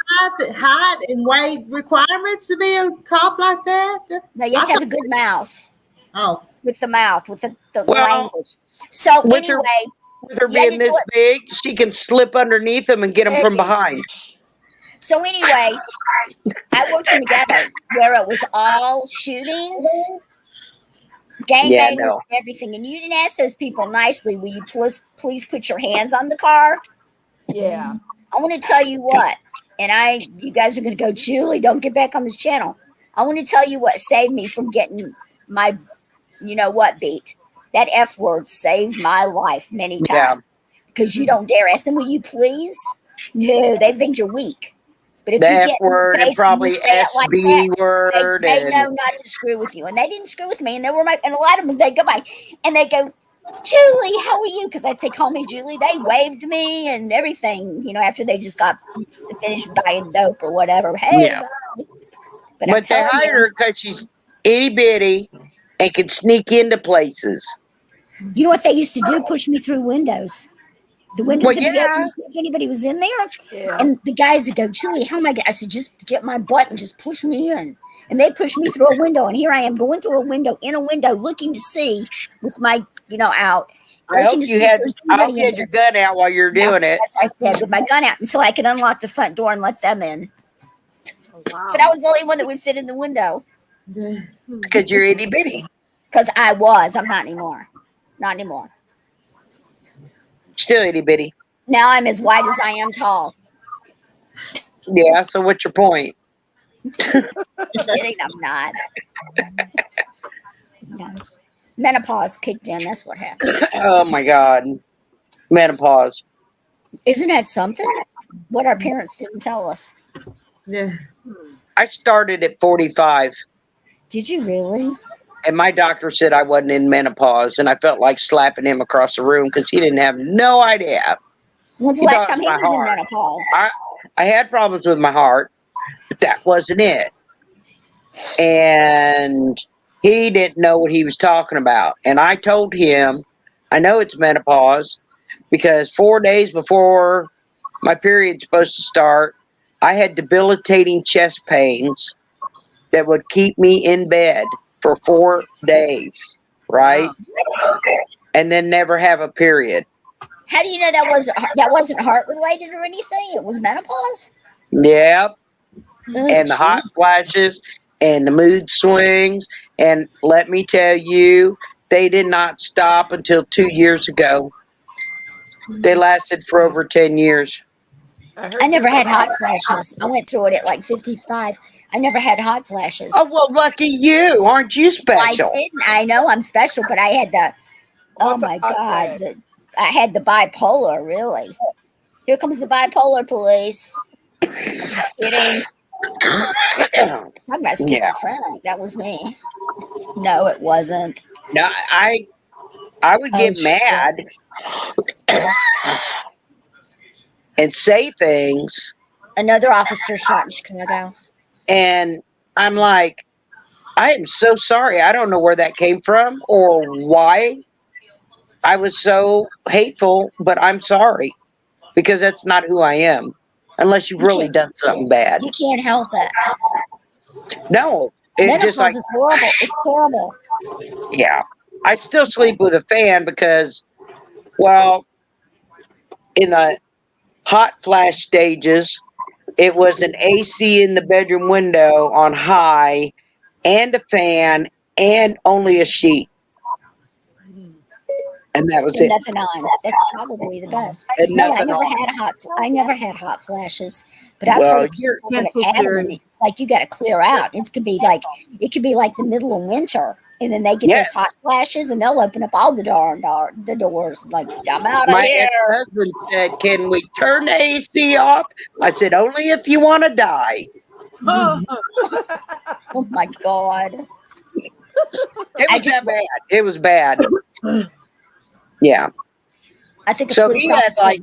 Height and weight requirements to be a cop like that? No, you have to have a good mouth. Oh. With the mouth, with the language. So anyway. With her being this big, she can slip underneath them and get them from behind. So anyway, I worked in the ghetto where it was all shootings, gangbangers, and everything. And you didn't ask those people nicely, will you please put your hands on the car? Yeah. I want to tell you what, and you guys are going to go, Julie, don't get back on this channel. I want to tell you what saved me from getting my, beat. That F word saved my life many times because you don't dare ask them, will you please? No, they think you're weak. But if the you F get word and probably SB word, they know not to screw with you, and they didn't screw with me. And they were and a lot of them, they go by and they go, Julie, how are you? Because I'd say, call me Julie. They waved me and everything, after they just got finished buying dope or whatever. Hey, but they hired her because she's itty bitty and can sneak into places. You know what they used to do? Push me through windows. The windows would be open to see if anybody was in there. Yeah. And the guys would go, Julie, how am I going to? I said, just get my butt and just push me in. And they pushed me through a window. And here I am going through a window, looking to see with my, out. I hope you had your gun out while you're doing it. That's what I said, with my gun out until I could unlock the front door and let them in. Oh, wow. But I was the only one that would fit in the window. Because you're itty bitty. Because I was. I'm not anymore. Not anymore. Still itty bitty. Now I'm as wide as I am tall. Yeah, so what's your point? Kidding, I'm not. No. Menopause kicked in. That's what happened. Oh my God. Menopause. Isn't that something? What our parents didn't tell us. Yeah. I started at 45. Did you really? And my doctor said I wasn't in menopause, and I felt like slapping him across the room because he didn't have no idea. When's the last time he was in menopause? I had problems with my heart, but that wasn't it. And he didn't know what he was talking about. And I told him, I know it's menopause because 4 days before my period's supposed to start, I had debilitating chest pains that would keep me in bed for 4 days, right? And then never have a period. How do you know that wasn't heart related or anything? It was menopause? Yep. And the hot flashes and the mood swings. And let me tell you, they did not stop until 2 years ago. They lasted for over 10 years. I never had hot flashes. I went through it at like 55. I never had hot flashes. Oh, well, lucky you. Aren't you special? I didn't. I know I'm special, but I had the, oh my God. I had the bipolar, really. Here comes the bipolar police. Just kidding. Talking about schizophrenic. That was me. No, it wasn't. No, I would get mad and say things. Another officer shot in Chicago. And I'm like, I am so sorry. I don't know where that came from or why I was so hateful, but I'm sorry because that's not who I am unless you've really done something bad. You can't help it. No, it's just like is horrible. It's horrible. Yeah, I still sleep with a fan because, well, in the hot flash stages, it was an AC in the bedroom window on high and a fan and only a sheet. And that was it. Nothing on. That's probably the best. No, I never had hot flashes, but I've heard people that have had them, and it's like you got to clear out. It could be like the middle of winter, and then they get those hot flashes, and they'll open up all the doors. Like, I'm out of here. My husband said, "Can we turn the AC off?" I said, "Only if you want to die." Oh my God! It was bad. Yeah. I think so. He had like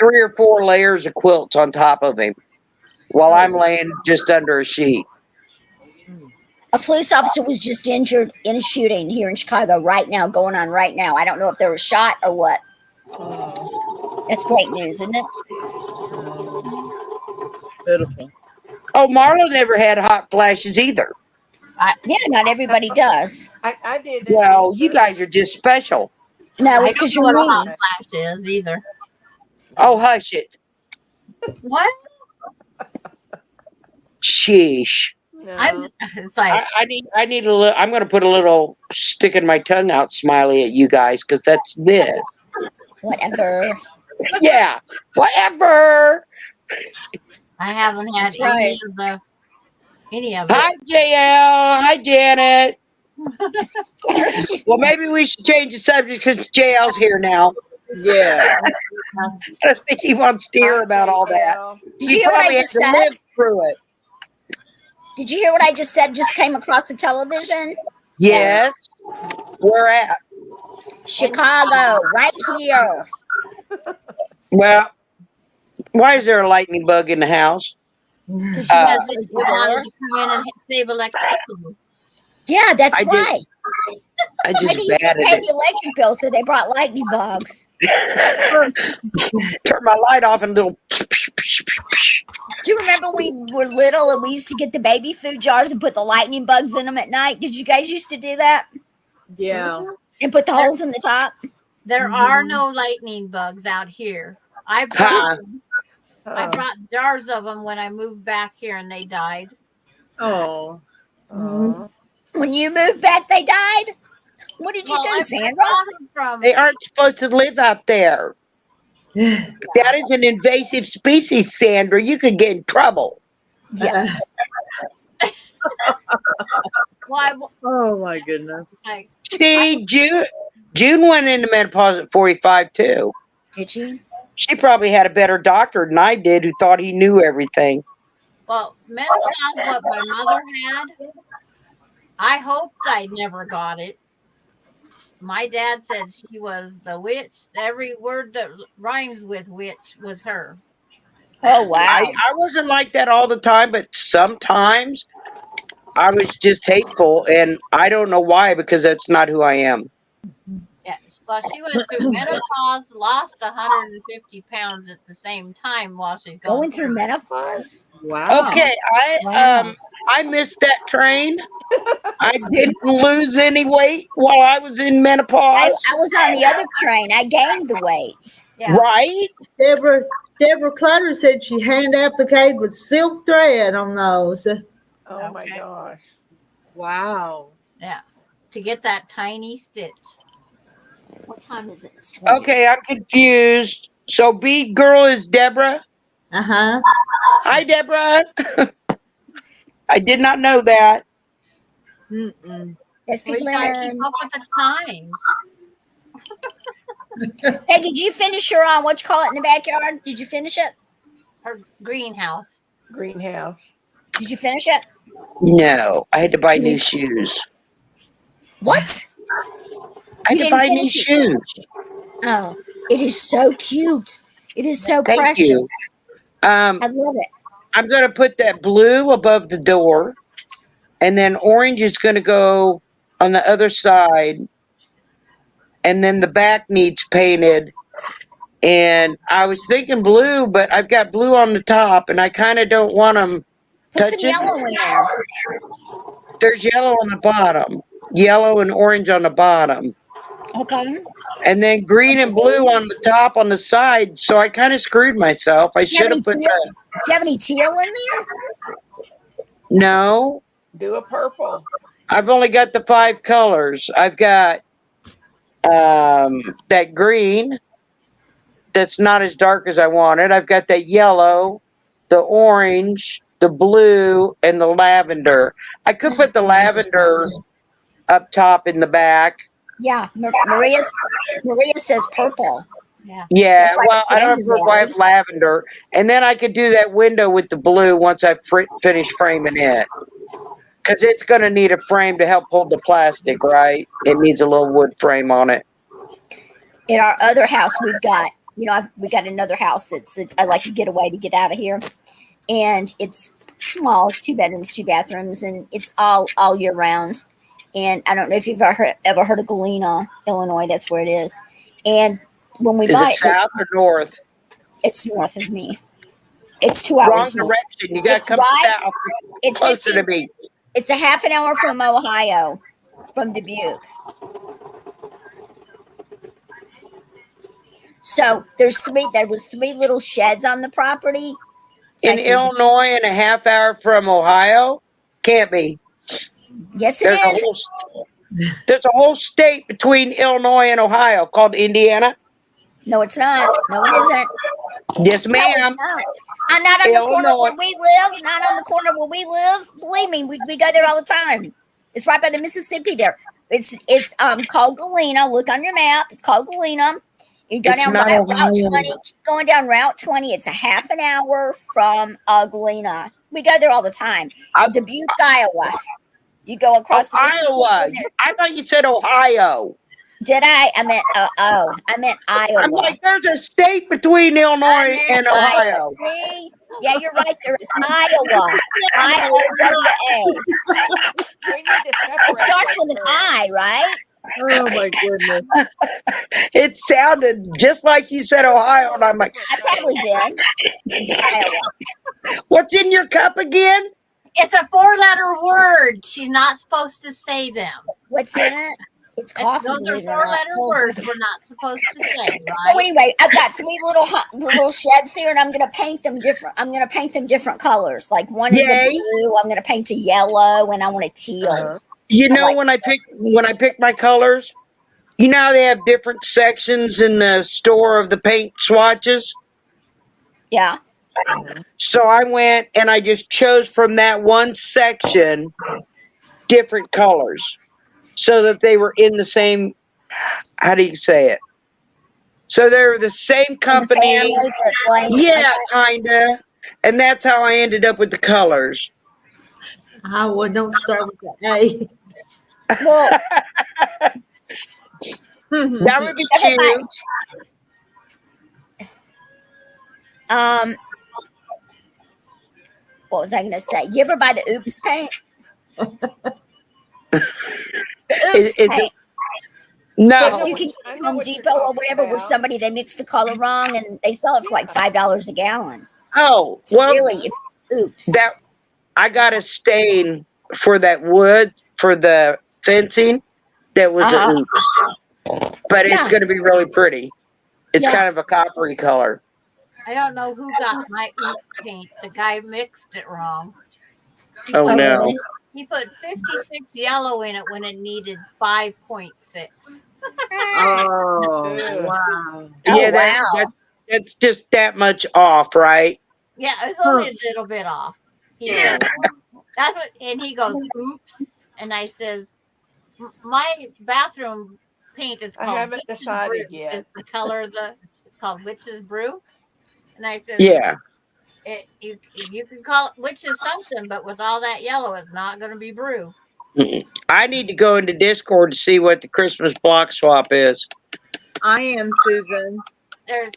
3 or 4 layers of quilts on top of him, while I'm laying just under a sheet. A police officer was just injured in a shooting here in Chicago right now, going on right now. I don't know if they were shot or what. That's great news, isn't it? Beautiful. Oh, Marla never had hot flashes either. Yeah, not everybody does. I did. Well, you guys are just special. No, it's because you're what a mean. hot flash is either. Oh, hush it. What? Sheesh. No. It's like I need a little. I'm going to put a little stick in my tongue out smiley at you guys because that's big. Whatever. Yeah, whatever. I haven't had any of it. Hi, JL. Hi, Janet. Well, maybe we should change the subject since JL's here now. Yeah. I think he wants to hear about all that. Did you hear what I just said? Live through it. Did you hear what I just said? Just came across the television. Yes. Where at? Chicago, right here. Well, why is there a lightning bug in the house? Because you guys wanted to come in and save electricity. Yeah, that's right. I just Maybe bad you at paid it. the electric bill, so they brought lightning bugs. Turn my light off and little. Do you remember we were little and we used to get the baby food jars and put the lightning bugs in them at night? Did you guys used to do that? Yeah. And put the holes in the top? There are no lightning bugs out here. I brought jars of them when I moved back here, and they died. Oh. When you moved back, they died? What did you do, Sandra? They aren't supposed to live out there. That is an invasive species, Sandra. You could get in trouble. Yes. Oh my goodness. See, June went into menopause at 45 too. Did she? She probably had a better doctor than I did, who thought he knew everything. Well, menopause, what my mother had, I hoped I never got it. My dad said she was the witch. Every word that rhymes with witch was her. Oh, wow. I wasn't like that all the time, but sometimes I was just hateful, and I don't know why, because that's not who I am. Yeah, well, she went through menopause, lost 150 pounds at the same time while she's going through menopause. Wow. Okay, I missed that train. I didn't lose any weight while I was in menopause. I was on the other train. I gained the weight. Yeah. Right? Deborah Clutter said she hand appliqued with silk thread on those. Oh my gosh. Wow. Yeah. To get that tiny stitch. What time is it? It's 20. Okay, I'm confused. So bead girl is Deborah? Uh-huh. Hi, Deborah. I did not know that. That's We gotta keep up with the times. Hey, did you finish your what you call it in the backyard? Did you finish it? Her greenhouse. Greenhouse. Did you finish it? No, I had to buy new shoes. What? I had to buy new shoes. Oh, it is so cute. It is so Thank precious. you. I love it. I'm going to put that blue above the door, and then orange is going to go on the other side, and then the back needs painted. And I was thinking blue, but I've got blue on the top, and I kind of don't want them Put some touching. yellow in there. There's yellow on the bottom, yellow and orange on the bottom. Okay. And then green and blue on the top on the side. So I kind of screwed myself. I should have put that. Do you have any teal in there? No. Do a purple. I've only got the 5 colors. I've got that green that's not as dark as I wanted. I've got that yellow, the orange, the blue, and the lavender. I could put the lavender up top in the back. Yeah, Maria says purple. Yeah, well, I don't know if I have lavender. And then I could do that window with the blue once I finish framing it. Because it's going to need a frame to help hold the plastic, right? It needs a little wood frame on it. In our other house, we've got, we got another house that's, I like to get away to get out of here. And it's small. It's 2 bedrooms, 2 bathrooms, and it's all year round. And I don't know if you've ever heard of Galena, Illinois. That's where it is. And when we buy it south or north? It's north of me. It's 2 hours. Wrong direction. You got to come south. It's closer to me. It's a half an hour from Ohio, from Dubuque. So there was 3 little sheds on the property. In Illinois and a half hour from Ohio? Can't be. Yes, it is. There's a whole state between Illinois and Ohio called Indiana. No, it's not. No, it isn't. Yes, ma'am. No, it's not. I'm not on the corner where we live. Not on the corner where we live. Believe me, we go there all the time. It's right by the Mississippi there. It's called Galena. Look on your map. It's called Galena. You go down Route 20. Keep going down Route 20. It's a half an hour from Galena. We go there all the time. Dubuque, Iowa. You go across the Iowa. I thought you said Ohio. Did I? I meant I meant Iowa. I'm like, there's a state between Illinois and Ohio. See? Yeah, you're right. There is Iowa. IOWA. We need to separate. It starts with an I, right? Oh my goodness. It sounded just like you said Ohio, and I'm like, I probably did. Iowa. What's in your cup again? It's a 4-letter word. She's not supposed to say them. What's in it? It's coffee. Those are 4-letter words we're not supposed to say, right? So anyway, I've got 3 little sheds there, and I'm going to paint them different. I'm going to paint them different colors. Like one is a blue. I'm going to paint a yellow, and I want a teal. You know, when I pick my colors, you know how they have different sections in the store of the paint swatches? Yeah. So I went and I just chose from that one section different colors so that they were in the same, how do you say it? So they're the same company. Yeah, kind of. And that's how I ended up with the colors. I would don't start with the A. Well, that would be cute. What was I going to say? You ever buy the Oops paint? The Oops paint. No. You can get Home Depot or whatever where somebody, they mix the color wrong and they sell it for like $5 a gallon. Oh, it's well, really, oops. I got a stain for that wood, for the fencing, that was a oops. But it's going to be really pretty. It's kind of a coppery color. I don't know who got my oops paint. The guy mixed it wrong. Oh, no. He put 56 yellow in it when it needed 5.6. Oh, wow. Yeah, that's just that much off, right? Yeah, it was only a little bit off. He said, and he goes, oops. And I says, my bathroom paint is I called haven't Witch's decided Brew. yet. Is the color it's called Witch's Brew. And I said, Yeah. You can call it witch's something, but with all that yellow, it's not going to be brew. I need to go into Discord to see what the Christmas block swap is. I am, Susan.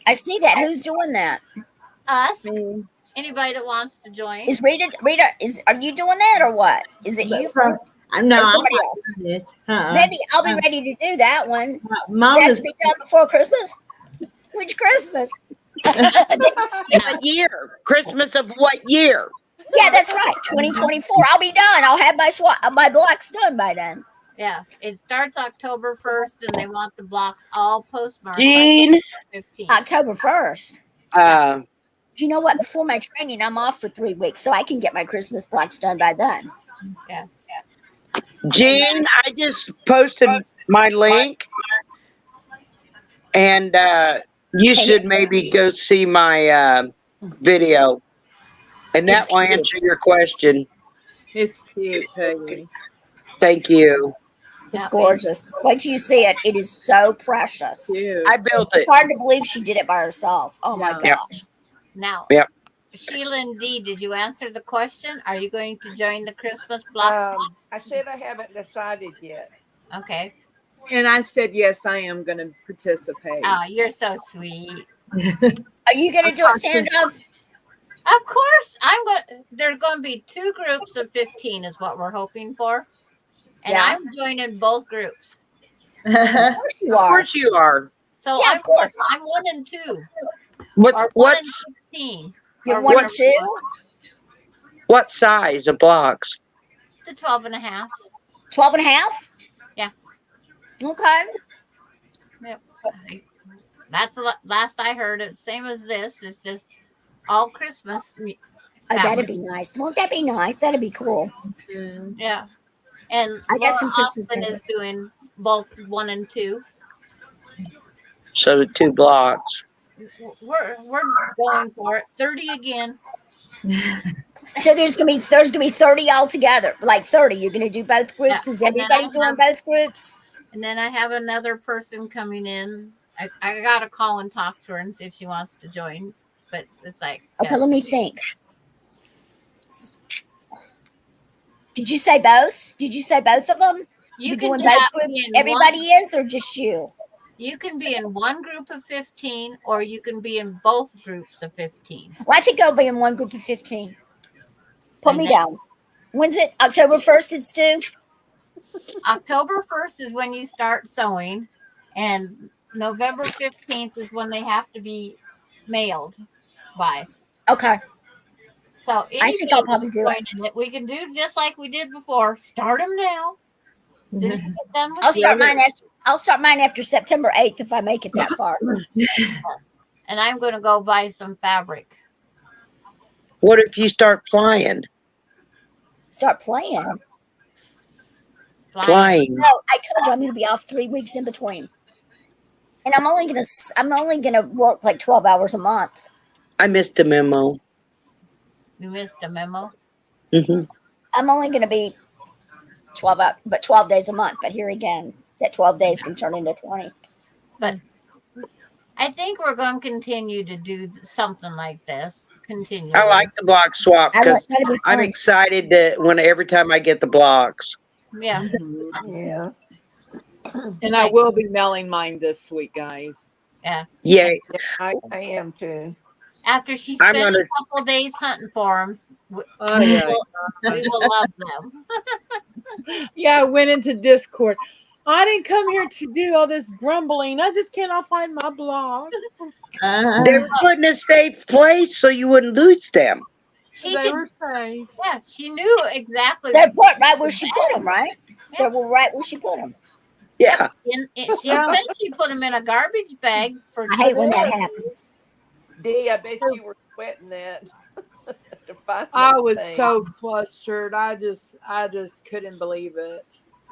I see that. Who's doing that? Us. Me. Anybody that wants to join. Is Rita? Are you doing that or what? Is it you? No, or somebody else. Maybe I'll be ready to do that one. Does that have to be done before Christmas? Which Christmas? What year? Christmas of what year? Yeah, that's right. 2024. I'll be done. I'll have my blocks done by then. Yeah, it starts October 1st, and they want the blocks all postmarked Jean? by 15th. October 1st. You know what? Before my training, I'm off for 3 weeks, so I can get my Christmas blocks done by then. Yeah. Jean, I just posted my link, and you should maybe go see my video, and that will answer your question. It's cute, Peggy. Thank you. It's gorgeous. Wait till you see it. It is so precious. Cute. I built it. It's hard to believe she did it by herself. Oh my gosh. Now, yep. Sheila and Dee, did you answer the question? Are you going to join the Christmas block? I said I haven't decided yet. Okay. And I said, yes, I am going to participate. Oh, you're so sweet. Are you going to do it, Sandra? Of course. There's going to be 2 groups of 15 is what we're hoping for. And I'm joining both groups. Of course you are. Of course you are. So yeah, of course. I'm 1 and 2. What's 15? You're 1 and 2? What size of blocks? The 12 and a half. 12 and a half? Yeah. Okay. Yep. That's the last I heard. It's same as this. It's just all Christmas. Oh, that'd be nice. Won't that be nice? That'd be cool. Yeah. And I got some Christmas Austin is doing both 1 and 2. So the 2 blocks. We're going for it. 30 again. So there's gonna be 30 altogether. Like 30. You're gonna do both groups. Yeah. Is everybody doing both groups? And then I have another person coming in. I gotta call and talk to her and see if she wants to join. But it's like okay, let me think. Did you say both? Did you say both of them? You're doing both groups? Everybody is, or just you? You can be in 1 group of 15, or you can be in both groups of 15. Well, I think I'll be in 1 group of 15. Put me down. When's it? October 1st it's due? October 1st is when you start sewing, and November 15th is when they have to be mailed by. Okay. So I think I'll probably do it. We can do just like we did before. Start them now. As soon as you get done with I'll start mine after September 8th if I make it that far. And I'm going to go buy some fabric. What if you start flying? Start playing? Flying. No, I told you I'm going to be off 3 weeks in between. And I'm only going to work like 12 hours a month. I missed the memo. You missed a memo? Mm-hmm. I'm only going to be 12 days a month. But here again, that 12 days can turn into 20. But I think we're going to continue to do something like this. Continue. I like the block swap because I'm excited every time I get the blocks. Yeah. Yeah. And I will be mailing mine this week, guys. Yeah. Yeah. I am too. After she spent a couple of days hunting for them, we will love them. Yeah, I went into Discord. I didn't come here to do all this grumbling. I just cannot find my blocks. They were put in a safe place so you wouldn't lose them. They were safe. Yeah, she knew exactly. They're put right where she put them, right? Yeah. They were right where she put them. Yeah. She said she put them in a garbage bag. I hate when that happens. Dee, I bet you were sweating that. I was so flustered. I just couldn't believe it.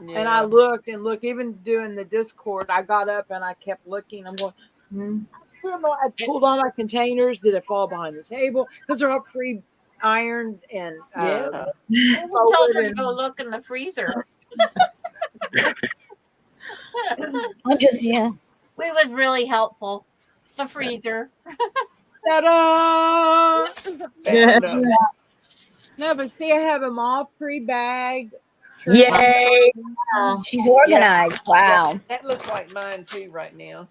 Yeah. And I looked, even doing the Discord, I got up and I kept looking. I'm going, I pulled all my containers. Did it fall behind the table? Because they're all pre-ironed and we told her to go look in the freezer. We was really helpful. The freezer. Ta-da! Found 'em. No, but see, I have them all pre-bagged. Yay! She's organized. Wow. That looks like mine too right now.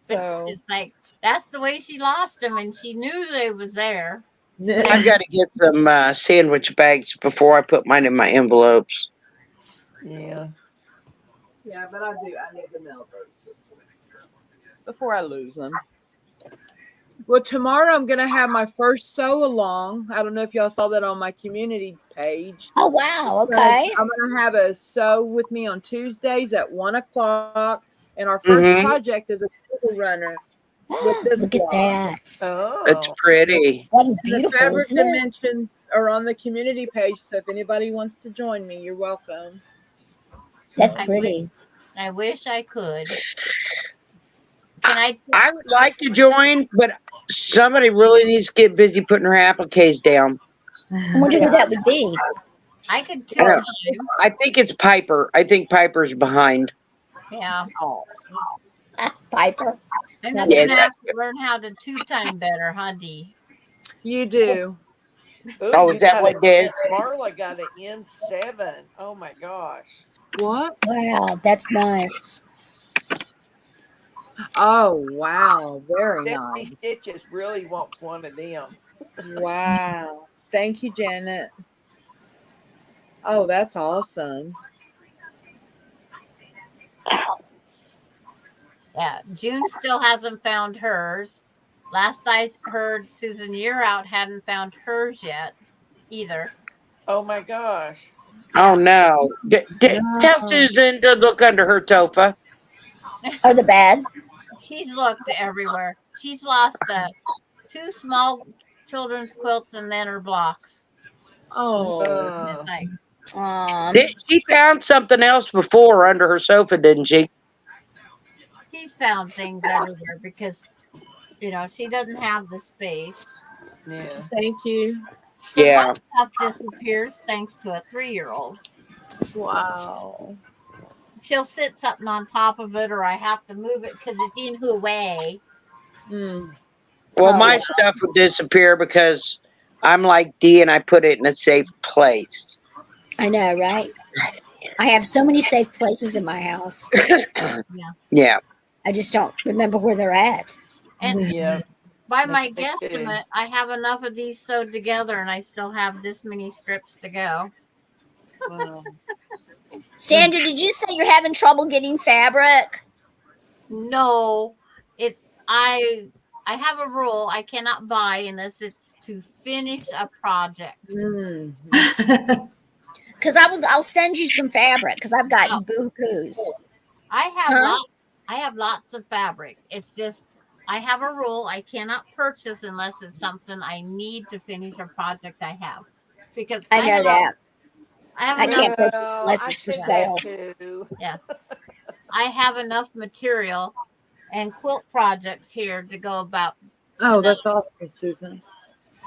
So it's like that's the way she lost them, and she knew they was there. I've got to get some sandwich bags before I put mine in my envelopes. Yeah. Yeah, but I need to mail those before I lose them. Well, tomorrow I'm going to have my first sew along. I don't know if y'all saw that on my community page. Oh, wow. Okay. I'm going to have a sew with me on Tuesdays at 1:00. And our first project is a table runner with this Look at that. Oh. It's pretty. That is beautiful. The fabric Isn't it? dimensions are on the community page. So if anybody wants to join me, you're welcome. That's pretty. I wish I could. Can I would like to join, but somebody really needs to get busy putting her appliques down. I wonder who that would be. I could 2 times. I think it's Piper. I think Piper's behind. Yeah. Piper. I'm just gonna have to learn how to 2-time better, huh, Dee? You do. Oh, is that what it is? Marla got an N7. Oh my gosh. What? Wow, that's nice. Oh, wow. Very Stephanie nice. Stitches really wants one of them. Wow. Thank you, Janet. Oh, that's awesome. Yeah, June still hasn't found hers. Last I heard, Susan Year Out hadn't found hers yet either. Oh my gosh. Oh no. Tell Susan to look under her sofa. Or the bed. She's looked everywhere. She's lost 2 small children's quilts and then her blocks. Oh. It's like, She found something else before under her sofa, didn't she? she's found things everywhere because, she doesn't have the space. Yeah. Thank you. Yeah. My stuff disappears thanks to a 3-year-old. Wow. She'll sit something on top of it, or I have to move it because it's in her way. Well, my stuff would disappear because I'm like Dee and I put it in a safe place. I know, right? I have so many safe places in my house. Yeah. I just don't remember where they're at. And by my guesstimate, I have enough of these sewed together, and I still have this many strips to go. Wow. Sandra, did you say you're having trouble getting fabric? No, I have a rule: I cannot buy unless it's to finish a project. Because I'll send you some fabric because I've got bukus. I have lots of fabric. It's just I have a rule: I cannot purchase unless it's something I need to finish a project I have. Because I know that. I can't purchase unless it's for sale. Yeah. I have enough material and quilt projects here to go about. Oh, that's awesome, Susan.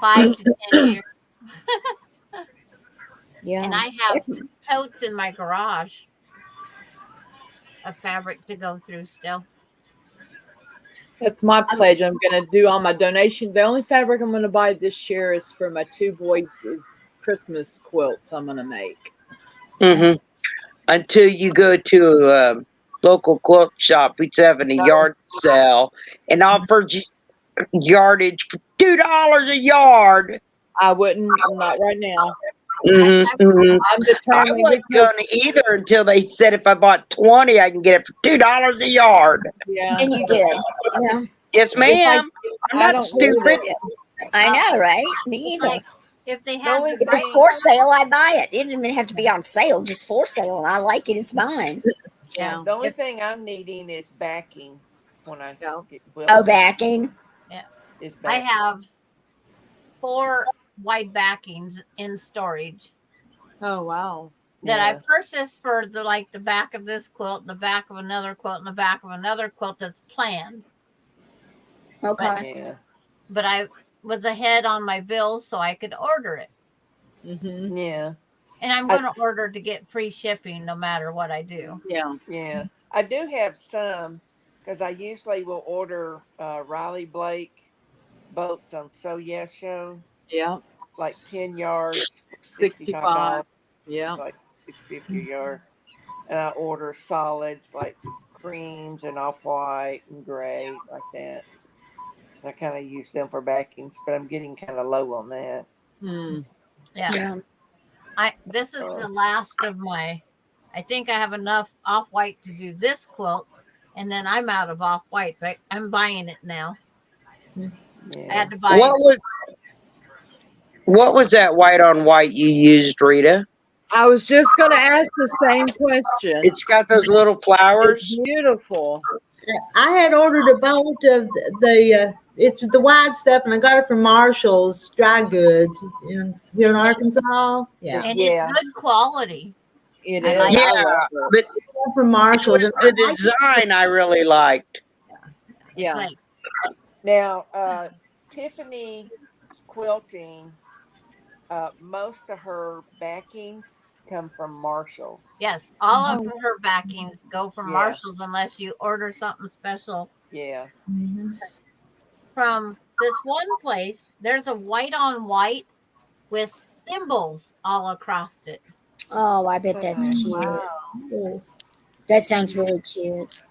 5 to 10 years. Yeah. And I have totes in my garage of fabric to go through still. That's my pledge. I'm going to do all my donation. The only fabric I'm going to buy this year is for my 2 boys' Christmas quilts I'm going to make. Until you go to a local quilt shop who's having a yard sale and offered you yardage for $2 a yard. I wouldn't. Not right now. I'm determined. I wasn't going to either until they said if I bought 20, I can get it for $2 a yard. Yeah. And you did. Yeah. Yes, ma'am. I'm not stupid. I know, right? Me either. If they have, if it's for sale, I buy it. It doesn't even have to be on sale, just for sale. And I like it. It's mine. Yeah. The only thing I'm needing is backing when I get quilts. Oh, backing. Yeah. Is I backing. have 4 white backings in storage. Oh, wow. That I purchased for the back of this quilt, the back of another quilt, and the back of another quilt that's planned. Okay. But I was ahead on my bills so I could order it. Yeah. And I'm going to order to get free shipping no matter what I do. Yeah. Yeah. I do have some because I usually will order Riley Blake boats on So Yes Show. Yeah. Like 10 yards for $65. 65. Yeah. It's like $6.50 a yard. And I order solids like creams and off-white and gray like that. I kind of use them for backings, but I'm getting kind of low on that. Yeah. This is the last of my. I think I have enough off-white to do this quilt, and then I'm out of off-whites. I'm buying it now. Yeah. I had to buy. What was that white on white you used, Rita? I was just going to ask the same question. It's got those little flowers. It's beautiful. I had ordered a bolt of it's the white stuff, and I got it from Marshall's Dry Goods here in Arkansas. Yeah, and it's good quality. It is. Like but from Marshall's. The design I really liked. Yeah. Now, Tiffany Quilting, most of her backings come from Marshall's. Yes, all of her backings go from Marshall's unless you order something special. Yeah. From this one place, there's a white on white with thimbles all across it. Oh, I bet that's cute. Wow. That sounds really cute.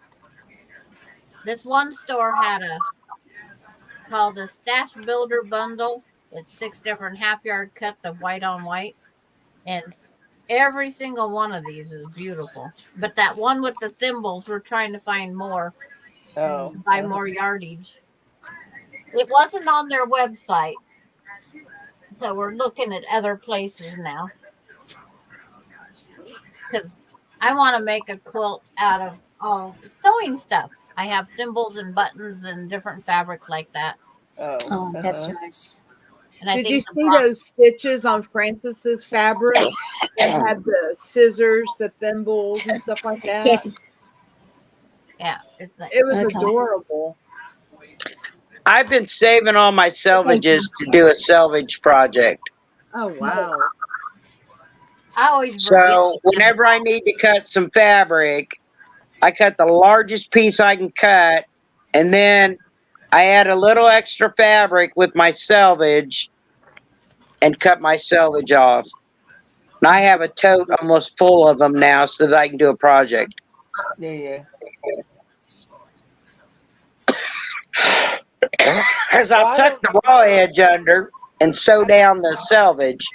This one store had called a Stash Builder Bundle. It's 6 different half-yard cuts of white on white. And every single one of these is beautiful. But that one with the thimbles, we're trying to find more. Buy more yardage. It wasn't on their website. So we're looking at other places now. Because I want to make a quilt out of sewing stuff. I have thimbles and buttons and different fabric like that. Oh, that's nice. And Did you see those stitches on Francis's fabric that had the scissors, the thimbles, and stuff like that? Yeah, it was adorable. I've been saving all my selvages to do a selvage project. Oh wow! So whenever I need to cut some fabric, I cut the largest piece I can cut, and then I add a little extra fabric with my selvage and cut my selvage off. And I have a tote almost full of them now so that I can do a project. Yeah. As I've tucked the raw edge under and sew down the selvage.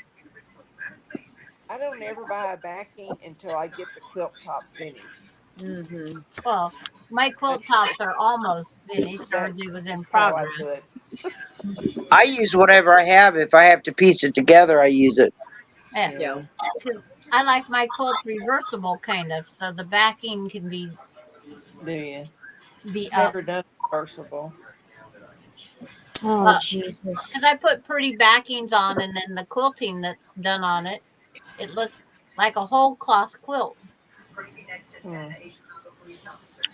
I don't ever buy a backing until I get the quilt top finished. Well, my quilt tops are almost finished. It was in progress. I use whatever I have. If I have to piece it together, I use it. Yeah. Because I like my quilts reversible kind of, so the backing can be. Do you? Be never done reversible. Oh, Jesus. Because I put pretty backings on, and then the quilting that's done on it, it looks like a whole cloth quilt.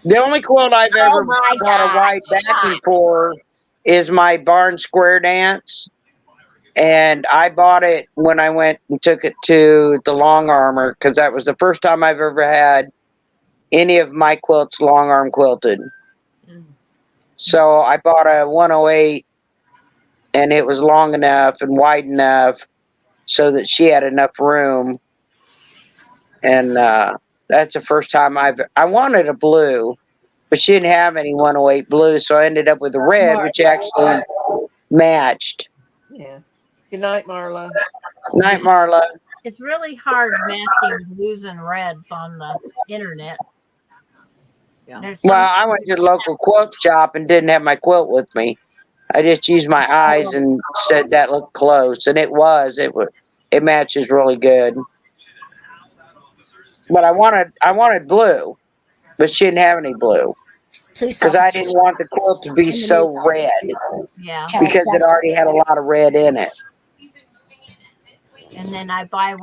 The only quilt I've ever bought a wide backing for is my barn square dance. And I bought it when I went and took it to the long armor, because that was the first time I've ever had any of my quilts long arm quilted. So I bought a 108, and it was long enough and wide enough so that she had enough room. And that's the first time I wanted a blue, but she didn't have any 108 blue, so I ended up with a red, which actually matched. Yeah. Good night, Marla. Night, Marla. It's really hard matching blues and reds on the internet. Well, I went to the local quilt shop and didn't have my quilt with me. I just used my eyes and said that looked close, and it was. It matches really good. But I wanted blue, but she didn't have any blue because I didn't want the quilt to be so red. Yeah, because it already had a lot of red in it. And then I buy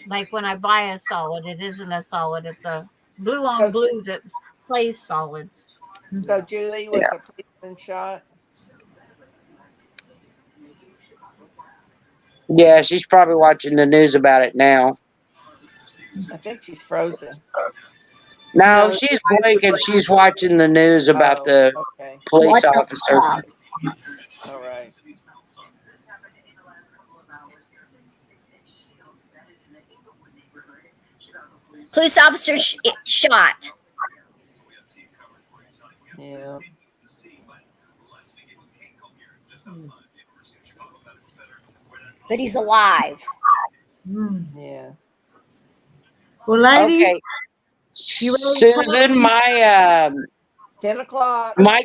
like when I buy a solid, it isn't a solid; it's a blue on blue that plays solids. So Julie was a policeman shot. Yeah, she's probably watching the news about it now. I think she's frozen. No, she's awake and she's watching the news about the police officer. All right. Police officer shot. Yeah. But he's alive. Yeah. Well, ladies. Okay. Susan, my 10 o'clock. my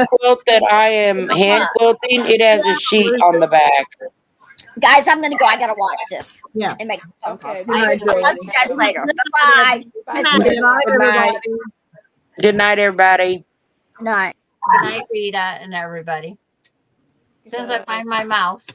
quilt that I am hand quilting, it has a sheet on the back. Guys, I'm gonna go. I gotta watch this. Yeah. It makes phone calls. Good night, I'll talk to you guys later. Bye. Good night, everybody. Good night, everybody. Good night. Good night, Rita and everybody. As soon as I find my mouse.